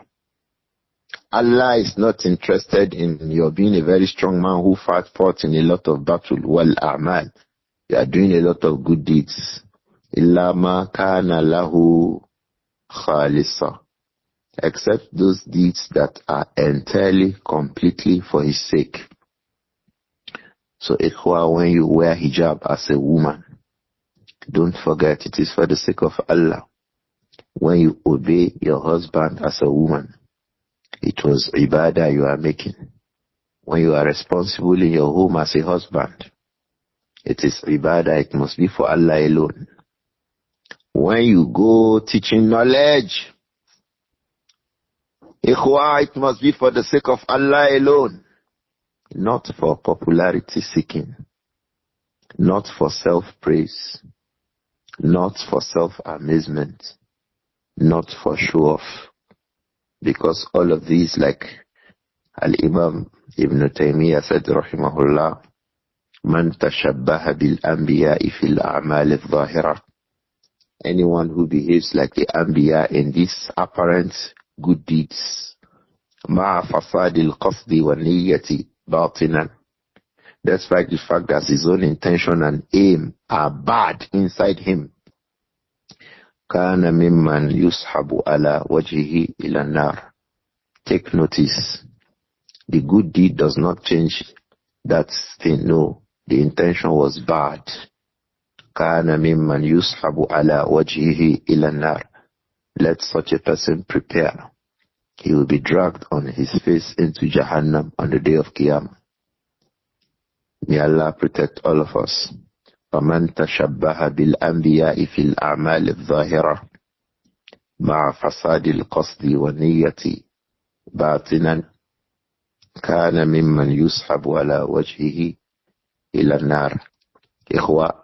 Allah is not interested in your being a very strong man who fought in a lot of battle. Wal a'mal. You are doing a lot of good deeds. Illa ma kana lahu khalisa. Except those deeds that are entirely, completely for his sake. So ikhwa, when you wear hijab as a woman, don't forget it is for the sake of Allah. When you obey your husband as a woman, it was ibadah you are making. When you are responsible in your home as a husband, it is ibadah, it must be for Allah alone. When you go teaching knowledge, ikhwa, it must be for the sake of Allah alone. Not for popularity seeking, not for self-praise, not for self-amazement, not for show-off. Because all of these, like Al-Imām ibn Taymiyyah said, rahimahullah, Man tashabbaha bil anbiya'i fil a'mal al-zahira. Anyone who behaves like the anbiya in these apparent good deeds, ma'a fasadil qasdi wa niyyati batinan. Despite the fact that his own intention and aim are bad inside him. Kana mimman yushabu ala wajhihi ila nar. Take notice. The good deed does not change that thing. No. the intention was bad. كَانَ مِمَّنْ يُسْحَبُ عَلَى وَجْهِهِ إِلَى النَّارِ. Let such a person prepare. He will be dragged on his face into Jahannam on the day of Qiyamah. May Allah protect all of us. فَمَنْ تَشَبَّهَ بِالْأَنْبِيَاءِ فِي الْأَعْمَالِ الظَّاهِرَةِ مع فساد القصد والنية باطنا كان ممن يسحب على وجهه إلى النار. Ikhwa,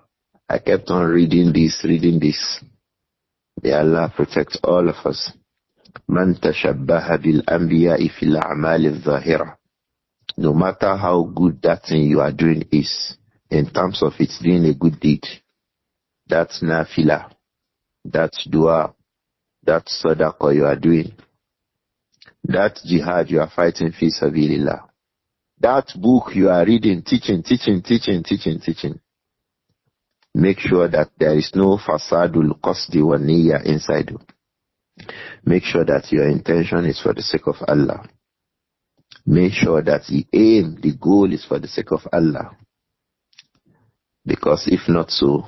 I kept on reading this. May Allah protect all of us. من تشبه بالأنبياء في الأعمال الظاهرة. No matter how good that thing you are doing is, in terms of it's doing a good deed, that's nafila, that's dua, that sadaqah you are doing, that jihad you are fighting fi sabilillah, that book you are reading, teaching. Make sure that there is no fasadul qasdi wa niyya inside you. Make sure that your intention is for the sake of Allah. Make sure that the aim, the goal is for the sake of Allah. Because if not so,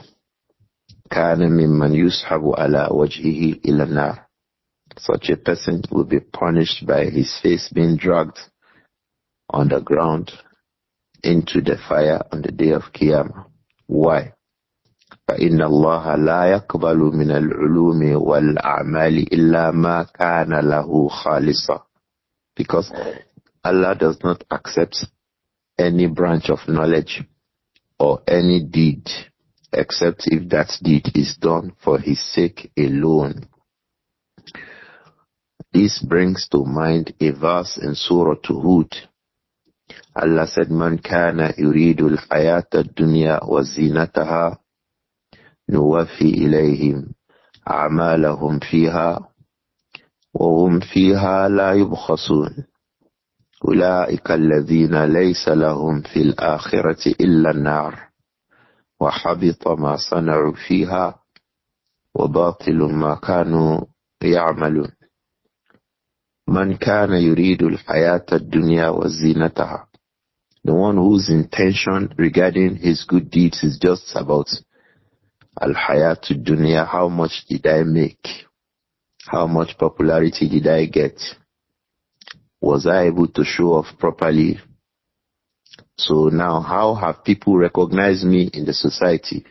كَانَ مِمَّنْ يُسْحَبُ عَلَى وَجْهِهِ إِلَى النَّارِ. Such a person will be punished by his face being dragged on the ground into the fire on the day of Qiyamah. Why? فَإِنَّ اللَّهَ لَا يَقْبَلُ مِنَ الْعُلُومِ وَالْأَعْمَالِ إِلَّا مَا كَانَ لَهُ خَالِصًا. Because Allah does not accept any branch of knowledge or any deed except if that deed is done for His sake alone. This brings to mind a verse in Surah Hud. Allah said, "Man kana yuridu al-hayata ad-dunya wa zinataha nuwaffi ilayhim a'malahum fiha wa hum fiha la yubkhasun. Ulaika alladhina laysa lahum fil akhirati illa an-nar wa habita ma sana'u fiha wa batilun ma kanu ya'malun." Man kana yuridu al-hayata ad-dunya wa zinataha. The one whose intention regarding his good deeds is just about al-hayatu ad-dunya. How much did I make? How much popularity did I get? Was I able to show off properly? So now, how have people recognized me in the society?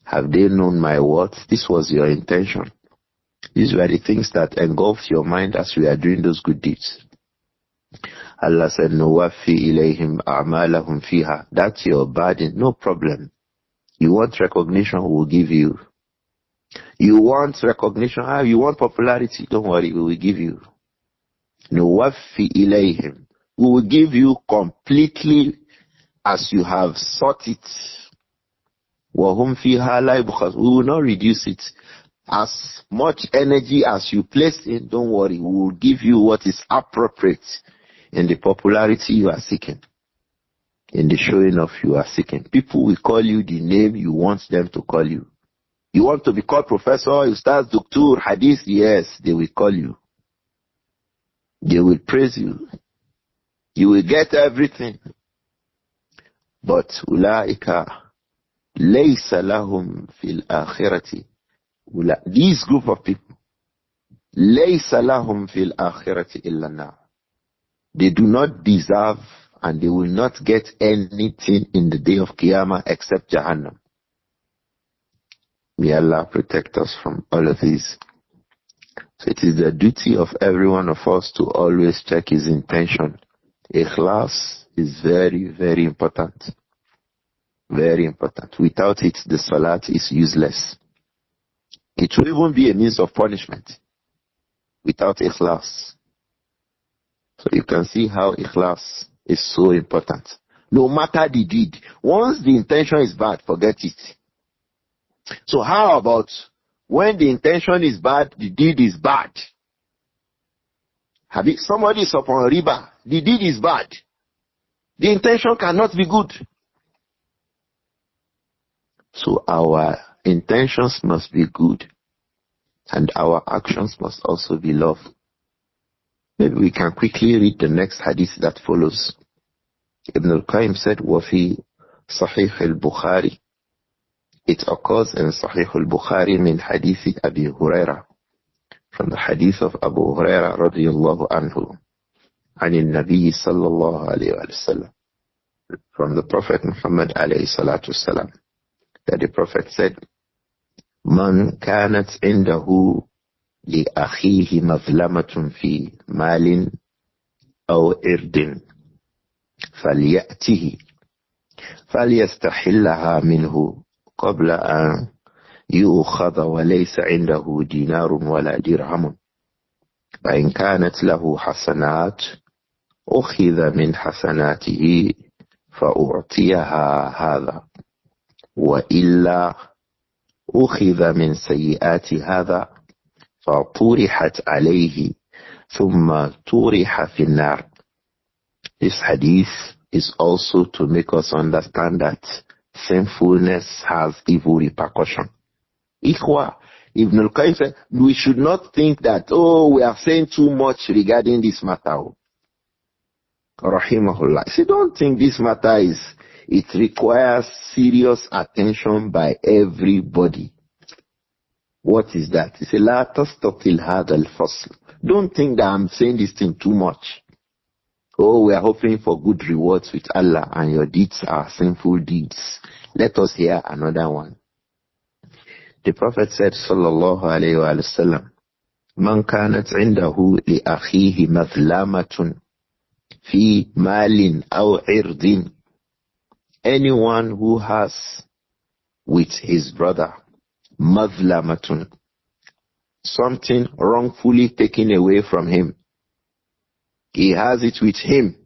Have they known my worth? This was your intention. These were the things that engulfed your mind as we are doing those good deeds. Allah said, "Nuwaffi ilayhim a'malahum fiha." That's your burden, no problem. You want recognition, we will give you. You want recognition, you want popularity, don't worry, we will give you. Nuwaffi ilayhim. We will give you completely as you have sought it. Wa hum fiha la yubkhas. We will not reduce it. As much energy as you place in, don't worry, we will give you what is appropriate in the popularity you are seeking, in the showing of you are seeking. People will call you the name you want them to call you. You want to be called Professor, you start Doctor, Hadith, yes, they will call you. They will praise you. You will get everything. But ulaika laysa lahum fil akhirati. This group of people, laysa lahum fil akhirati illa nar. They do not deserve and they will not get anything in the day of Qiyamah except Jahannam. May Allah protect us from all of these. So it is the duty of every one of us to always check his intention. Ikhlas is very, very important. Very important. Without it, the salat is useless. It will even be a means of punishment without ikhlas. So you can see how ikhlas is so important. No matter the deed. Once the intention is bad, forget it. So how about when the intention is bad, the deed is bad? Somebody is upon riba, the deed is bad. The intention cannot be good. So our intentions must be good and our actions must also be love. Maybe we can quickly read the next hadith that follows. Ibn Al-Qayyim said, وَفِي Sahih al-Bukhari. It occurs in Sahih al-Bukhari min hadith Abi Huraira, from the hadith of Abu Huraira radiyallahu anhu, عن النبي صلى الله عليه وسلم, from the Prophet Muhammad alayhi salatu wasalam, that the Prophet said, Man kanat indahu li akhihi mazlamatun fi malin aw irdin falyatihi falyastahillaha minhu qabla an yu'khadha wa laysa indahu dinarun wala dirhamun fa in kanat lahu hasanat ukhidha min hasanatihi فأعطيها هذا وإلا أخذ من سيئات هذا فطرحت عليه ثم طرح في النار. This hadith is also to make us understand that sinfulness has evil repercussion. Ikhwa, Ibn Al-Qayyim said, we should not think that, we are saying too much regarding this matter. Rahimahullah. See, don't think this matter it requires serious attention by everybody. What is that? He said, La tastatil hadha al-fasl. Don't think that I'm saying this thing too much. We are hoping for good rewards with Allah and your deeds are sinful deeds. Let us hear another one. The Prophet said, Sallallahu alayhi wa sallam, Man kanat indahu li akhihi mazlamatun fi malin aw irdin. Anyone who has with his brother mazlamatun, something wrongfully taken away from him, he has it with him,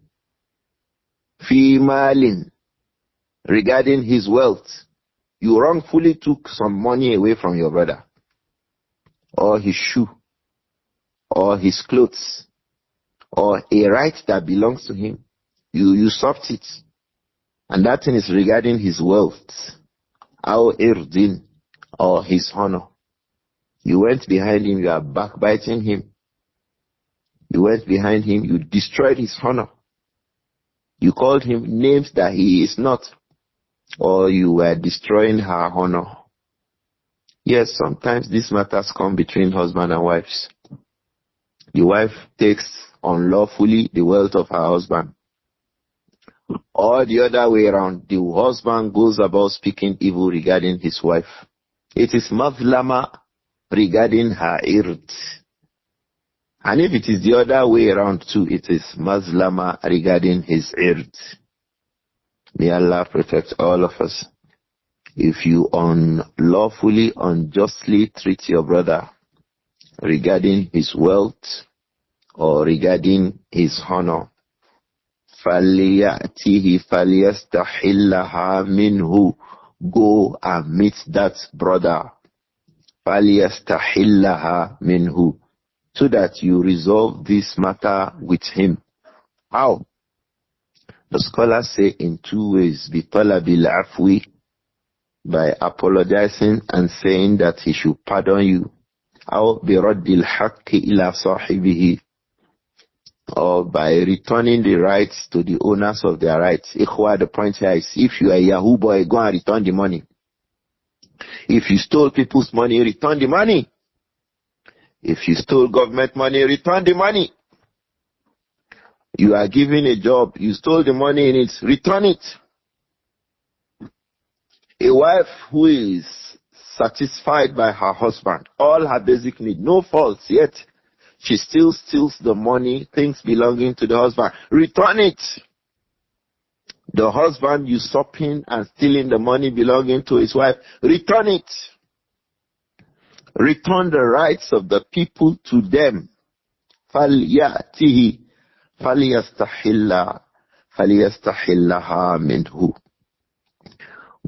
fi malin, regarding his wealth. You wrongfully took some money away from your brother, or his shoe, or his clothes, or a right that belongs to him. You usurped it. And that thing is regarding his wealth, or irdin, or his honor. You went behind him, you are backbiting him. You went behind him, you destroyed his honor. You called him names that he is not, or you were destroying her honor. Yes, sometimes these matters come between husband and wives. The wife takes unlawfully the wealth of her husband, or the other way around, the husband goes about speaking evil regarding his wife. It is mazlama regarding her ird. And if it is the other way around too, it is mazlama regarding his ird. May Allah protect all of us. If you unlawfully, unjustly treat your brother regarding his wealth or regarding his honor, فَلْيَأْتِهِ فَلْيَسْتَحِلَّهَا مِنْهُ. Go and meet that brother. فَلْيَسْتَحِلَّهَا مِنْهُ. So that you resolve this matter with him. How? The scholars say in two ways. بِطَلَبِ الْعَفْوِ, by apologizing and saying that he should pardon you. أو بِرَدِّ الْحَقِّ إِلَى صَاحِبِهِ, or by returning the rights to the owners of their rights. Ikhwa, the point here is, if you are a Yahoo boy, go and return the money. If you stole people's money, return the money. If you stole government money, return the money. You are given a job, you stole the money in it, return it. A wife who is satisfied by her husband, all her basic needs, no faults yet, she still steals the money, things belonging to the husband. Return it. The husband usurping and stealing the money belonging to his wife. Return it. Return the rights of the people to them. فَلْيَأْتِهِ فَلْيَسْتَحِلَّهَا مِنْهُ.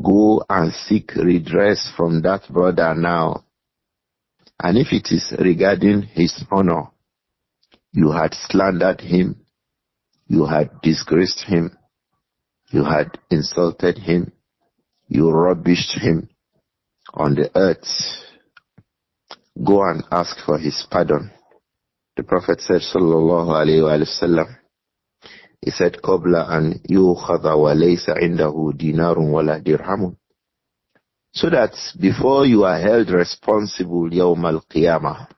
Go and seek redress from that brother now. And if it is regarding his honor, you had slandered him, you had disgraced him, you had insulted him, you rubbished him on the earth, go and ask for his pardon. The Prophet said, Sallallahu Alaihi Wasallam, He said, قَبْلَ أَنْ يُؤْخَذَ وَلَيْسَ عِنْدَهُ دِينَارٌ وَلَا دِرْهَمٌ. So that before you are held responsible يَوْمَ الْقِيَامَةِ,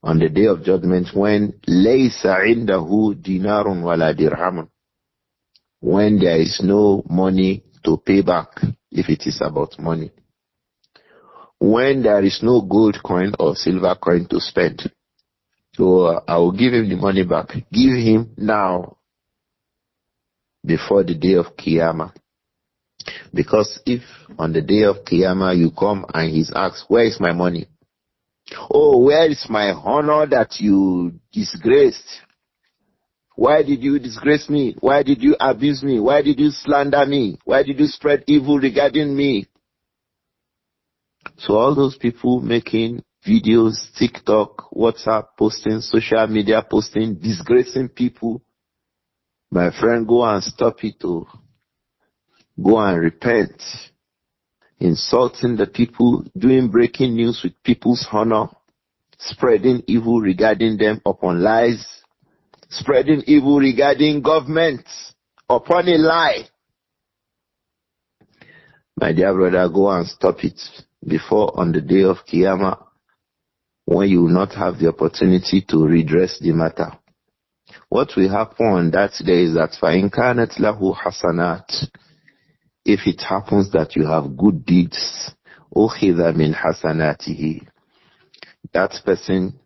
on the day of judgment, when لَيْسَ عِنْدَهُ دِينَارٌ وَلَا دِرْهَمٌ, when there is no money to pay back, if it is about money, when there is no gold coin or silver coin to spend. So I will give him the money back. Give him now, before the day of Qiyamah. Because if on the day of Qiyamah you come and he's asked, where is my money? Oh, where is my honor that you disgraced? Why did you disgrace me? Why did you abuse me? Why did you slander me? Why did you spread evil regarding me? So all those people making videos, TikTok, WhatsApp posting, social media posting, disgracing people, my friend, go and stop it. Go and repent. Insulting the people, doing breaking news with people's honor, spreading evil regarding them upon lies, spreading evil regarding governments upon a lie. My dear brother, go and stop it before on the day of Qiyamah, when you will not have the opportunity to redress the matter. What will happen on that day is that فَإِنْ كَانَتْ لَهُ حَسَنَاتٍ, if it happens that you have good deeds, أُخِذَ مِنْ حَسَنَاتِهِ, that person,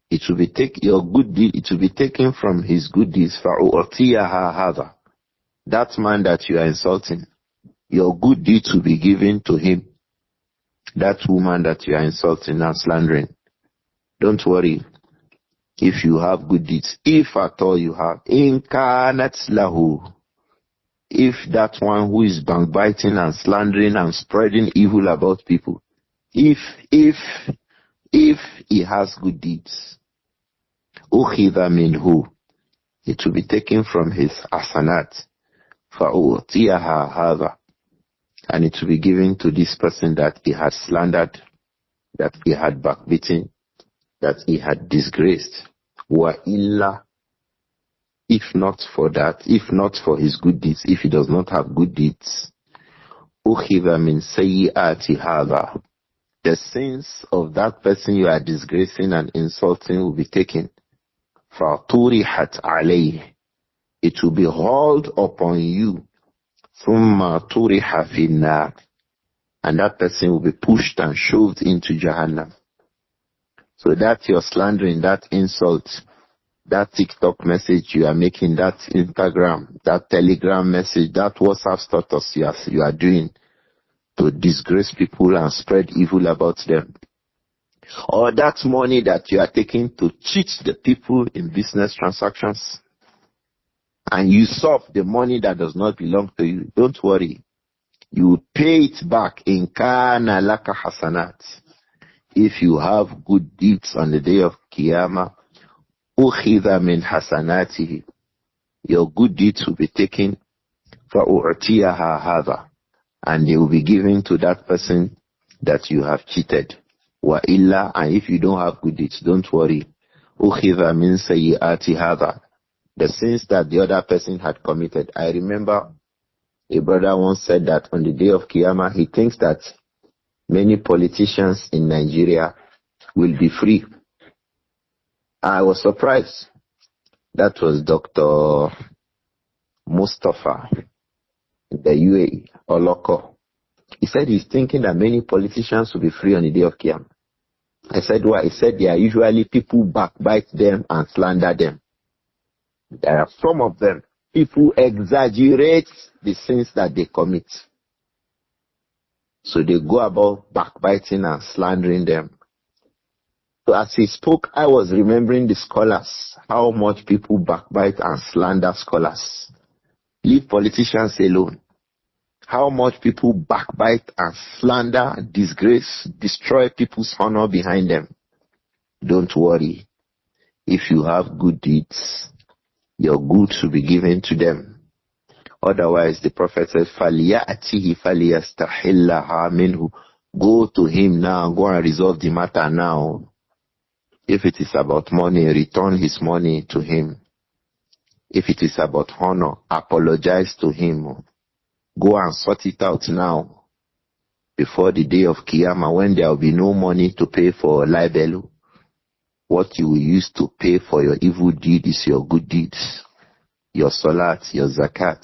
it will be your good deed, it will be taken from his good deeds. فَأُعْطِيَهَا هَذَا, that man that you are insulting, your good deeds will be given to him. That woman that you are insulting and slandering, don't worry. If you have good deeds, if at all you have, in kanat lahu, if that one who is backbiting and slandering and spreading evil about people, if he has good deeds, ukhidha minhu, it will be taken from his asanat, fa'utiyaha hadha, and it will be given to this person that he had slandered, that he had backbiting, that he had disgraced. Wa illa, if not for that, if not for his good deeds, if he does not have good deeds, ukhidha min sayyi'ati hadha, the sins of that person you are disgracing and insulting will be taken. Faturihat alayh, it will be hauled upon you. Thumma turiha finnar, and that person will be pushed and shoved into Jahannam. So that you're slandering, that insult, that TikTok message you are making, that Instagram, that Telegram message, that WhatsApp status you are doing to disgrace people and spread evil about them, or that money that you are taking to cheat the people in business transactions and usurp the money that does not belong to you, don't worry. You will pay it back in kana laka hasanat. If you have good deeds on the day of Qiyamah, ukhidha min hasanatihi, your good deeds will be taken, fa'u'tiyaha hadha, and they will be given to that person that you have cheated. Wa illa, and if you don't have good deeds, don't worry. Ukhidha min sayyi'ati hadha, the sins that the other person had committed. I remember a brother once said that on the day of Qiyamah, he thinks that many politicians in Nigeria will be free. I was surprised. That was Dr. Mustafa in the UAE, Oloko. He said he's thinking that many politicians will be free on the day of Qiyamah. I said, why? He said they are usually people backbite them and slander them. There are some of them, people exaggerate the sins that they commit. So they go about backbiting and slandering them. So as he spoke, I was remembering the scholars, how much people backbite and slander scholars. Leave politicians alone. How much people backbite and slander, disgrace, destroy people's honor behind them. Don't worry. If you have good deeds, your goods will be given to them. Otherwise, the Prophet says, فَلْيَأْتِهِ فَلْيَسْتَحِلَّهَا مِنْهُ, go to him now, go and resolve the matter now. If it is about money, return his money to him. If it is about honor, apologize to him. Go and sort it out now, before the day of Qiyamah, when there will be no money to pay for libel. What you will use to pay for your evil deed is your good deeds, your salat, your zakat.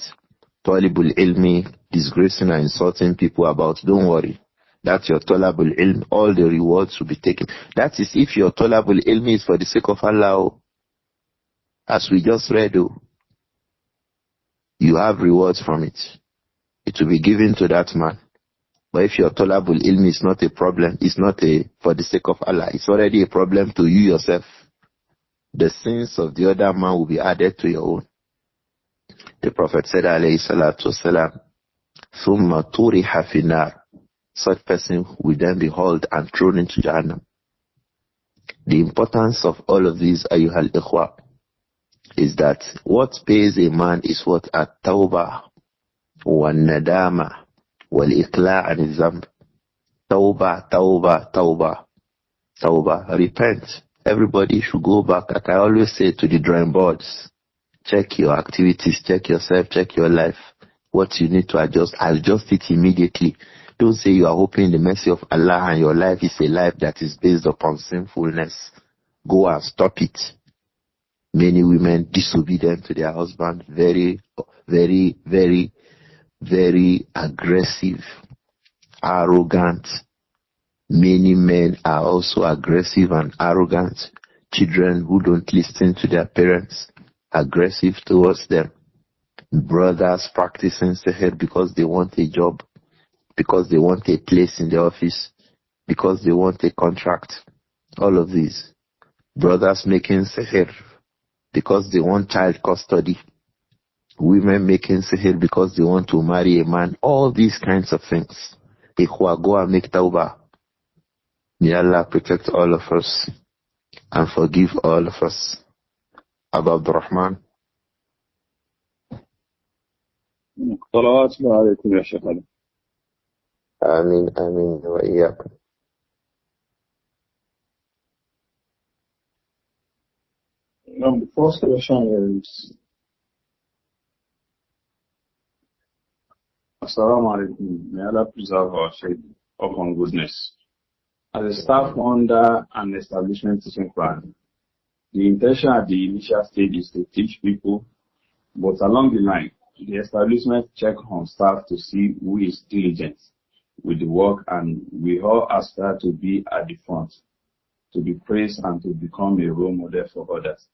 Talibul ilmi, disgracing and insulting people about, don't worry. That's your talabul ilm. All the rewards will be taken. That is if your talabul ilmi is for the sake of Allah. As we just read, you have rewards from it. It will be given to that man. But if your talabul ilmi is not a problem, it's not for the sake of Allah, it's already a problem to you yourself. The sins of the other man will be added to your own. The Prophet said, alayhi salatu wasalam, ثُمَّ طُرِحَ فِي النَّارِ. Such person will then be hauled and thrown into Jahannam. The importance of all of these, ayyuhal ikhwa, is that what pays a man is what? At-tawbah wa-nadama wal-iqla' an-zamb. Tawbah, tawbah, tawbah, tawbah. Repent. Everybody should go back, like I always say, to the drawing boards. Check your activities, check yourself, check your life. What you need to adjust it immediately. Don't say you are hoping the mercy of Allah and your life is a life that is based upon sinfulness. Go and stop it. Many women disobedient to their husband, very, very, very, very aggressive, arrogant. Many men are also aggressive and arrogant. Children who don't listen to their parents, aggressive towards them. Brothers practicing sihr because they want a job, because they want a place in the office, because they want a contract. All of these. Brothers making sihr because they want child custody. Women making sihr because they want to marry a man. All these kinds of things. Ikhwa, go and make tawbah. May Allah protect all of us and forgive all of us. Abu Abdur-Rahman. صلوات الله عليكم يا شيخ علي. آمين آمين وإياكم. The first question is, Assalamu alaikum. May Allah preserve our faith upon goodness. As a staff under an establishment teaching plan, the intention at the initial stage is to teach people, but along the line, the establishment check on staff to see who is diligent with the work, and we all aspire to be at the front, to be praised and to become a role model for others.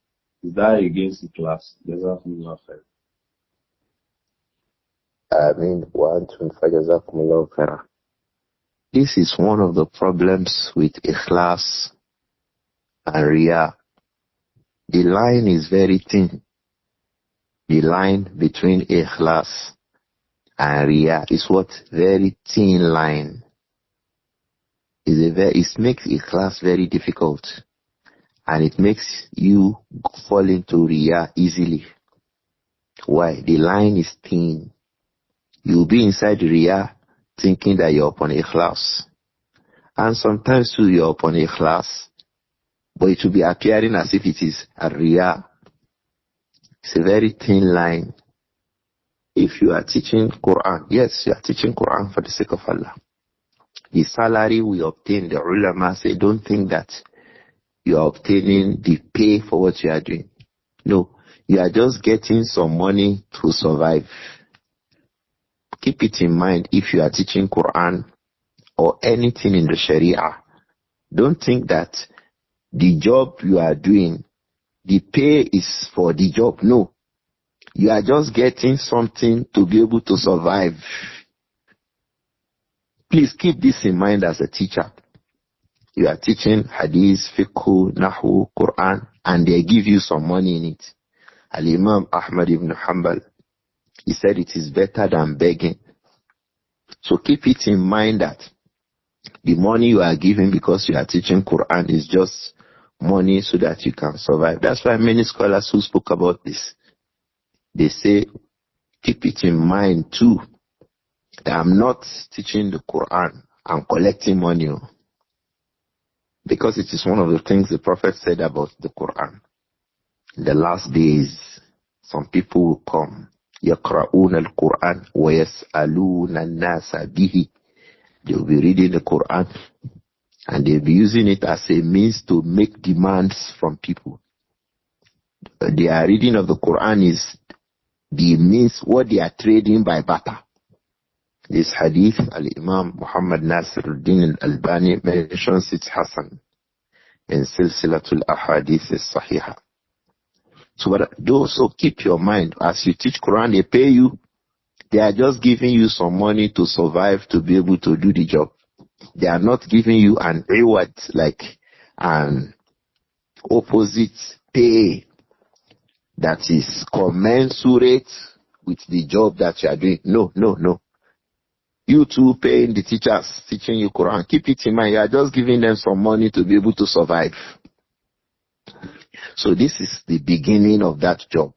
Is that against the class? Jazakumullah khair. Ameen wa antum fajazakumullah khair. This is one of the problems with ikhlas and riyah. The line is very thin. The line between ikhlas and riyah is what? Very thin line. It makes ikhlas very difficult, and it makes you fall into riyah easily. Why? The line is thin. You'll be inside riyah thinking that you're upon ikhlas, and sometimes too you're upon ikhlas, but it will be appearing as if it is a riyah. It's a very thin line. If you are teaching Quran, yes, you are teaching Quran for the sake of Allah. The salary we obtain, the ulama say, don't think that you are obtaining the pay for what you are doing. No, you are just getting some money to survive. Keep it in mind if you are teaching Quran or anything in the Sharia. Don't think that the job you are doing, the pay is for the job. No. You are just getting something to be able to survive. Please keep this in mind as a teacher. You are teaching hadith, fiqh, nahu, Quran, and they give you some money in it. Al-Imām Ahmad ibn Hanbal, he said it is better than begging. So keep it in mind that the money you are giving because you are teaching Quran is just money so that you can survive. That's why many scholars who spoke about this, they say, keep it in mind too, that I'm not teaching the Quran, I'm collecting money. Because it is one of the things the Prophet said about the Quran. In the last days, some people will come. يَقْرَؤُونَ الْقُرْآنَ وَيَسْأَلُونَ النَّاسَ بِهِ. They will be reading the Quran and they'll be using it as a means to make demands from people. Their reading of the Quran is the means what they are trading by barter. This hadith, Al-Imām Muhammad Nasiruddin Al-Albani mentions it Hasan in Silsilatul Ahadith As-Sahihah. So keep your mind, as you teach Quran, they pay you. They are just giving you some money to survive, to be able to do the job. They are not giving you an reward, like an opposite pay that is commensurate with the job that you are doing. No. You too paying the teachers teaching you Quran. Keep it in mind, you are just giving them some money to be able to survive. So this is the beginning of that job.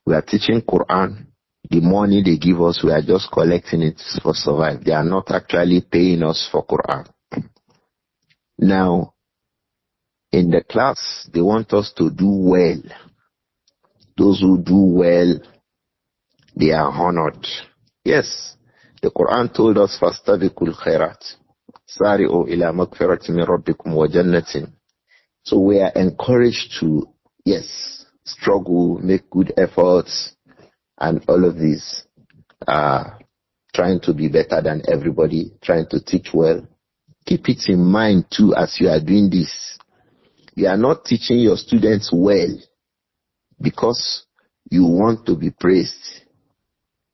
We are teaching Quran. The money they give us, we are just collecting it for survive. They are not actually paying us for Quran. Now, in the class, they want us to do well. Those who do well, they are honored. Yes, the Quran told us, فَاسْتَبِقُوا الْخَيْرَاتِ سَارِعُوا إِلَى مَغْفِرَةٍ مِنْ رَبِّكُمْ وَجَنَّةٍ. So we are encouraged to, yes, struggle, make good efforts, and all of these, trying to be better than everybody, trying to teach well. Keep it in mind too as you are doing this. You are not teaching your students well because you want to be praised.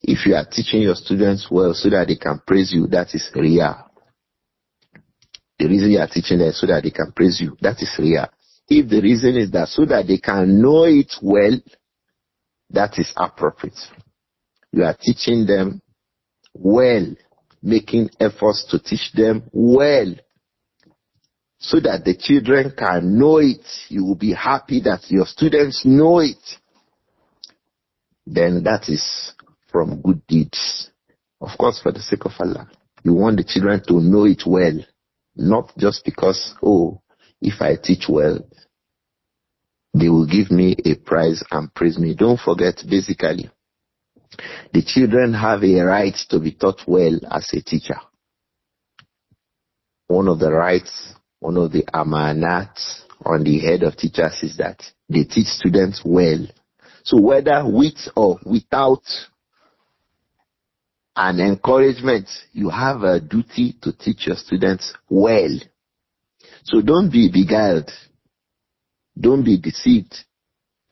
If you are teaching your students well so that they can praise you, that is Riyah. The reason you are teaching them so that they can praise you, that is Riyah. If the reason is that so that they can know it well, that is appropriate. You are teaching them well, making efforts to teach them well, so that the children can know it. You will be happy that your students know it. Then that is from good deeds. Of course, for the sake of Allah. You want the children to know it well, not just because, if I teach well, they will give me a prize and praise me. Don't forget, basically, the children have a right to be taught well as a teacher. One of the rights, one of the amanat on the head of teachers is that they teach students well. So whether with or without an encouragement, you have a duty to teach your students well. So don't be beguiled. Don't be deceived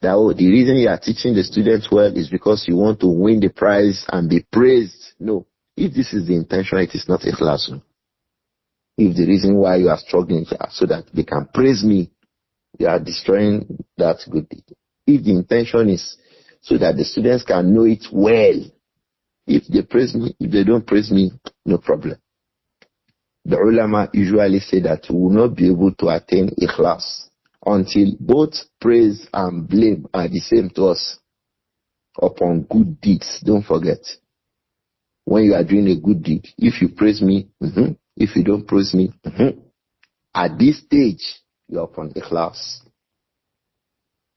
that the reason you are teaching the students well is because you want to win the prize and be praised. No. If this is the intention, it is not a classroom. If the reason why you are struggling so that they can praise me, you are destroying that good deed. If the intention is so that the students can know it well, if they praise me, if they don't praise me, no problem. The ulama usually say that we will not be able to attain ikhlas until both praise and blame are the same to us upon good deeds. Don't forget, when you are doing a good deed, if you praise me, if you don't praise me, at this stage, you are upon ikhlas.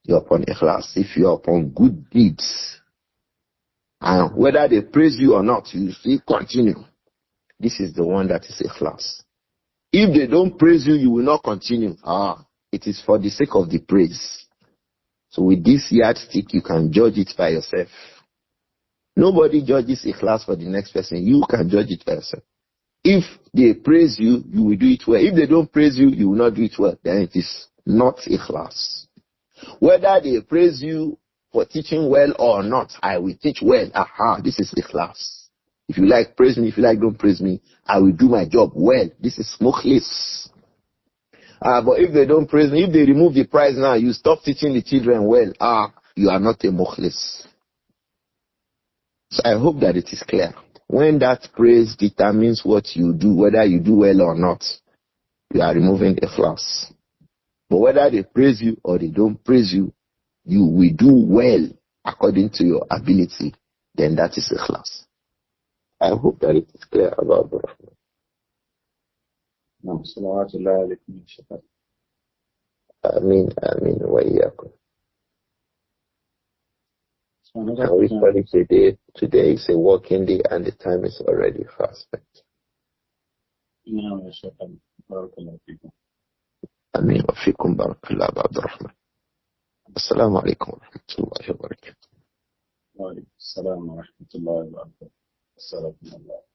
You are upon ikhlas. If you are upon good deeds, and whether they praise you or not, you still continue. This is the one that is ikhlas. If they don't praise you, you will not continue. It is for the sake of the praise. So with this yardstick, you can judge it by yourself. Nobody judges ikhlas for the next person. You can judge it by yourself. If they praise you, you will do it well. If they don't praise you, you will not do it well. Then it is not ikhlas. Whether they praise you for teaching well or not, I will teach well. This is ikhlas. If you like, praise me. If you like, don't praise me. I will do my job well. This is mukhlis. But if they don't praise me, if they remove the prize now, you stop teaching the children well. You are not a mukhlis. So I hope that it is clear. When that praise determines what you do, whether you do well or not, you are removing ikhlas. But whether they praise you or they don't praise you, you will do well according to your ability. Then that is ikhlas. I hope that it is clear about the Rahman. Ameen wa iyyakum. Another Can we question. call it a day? Today is a working day and the time is already fast spent. نعم يا شيخ بارك الله فيكم. آمين وفيكم بارك الله عبد الرحمن. السلام عليكم ورحمة الله وبركاته. وعليكم السلام ورحمة الله وبركاته. السلام عليكم.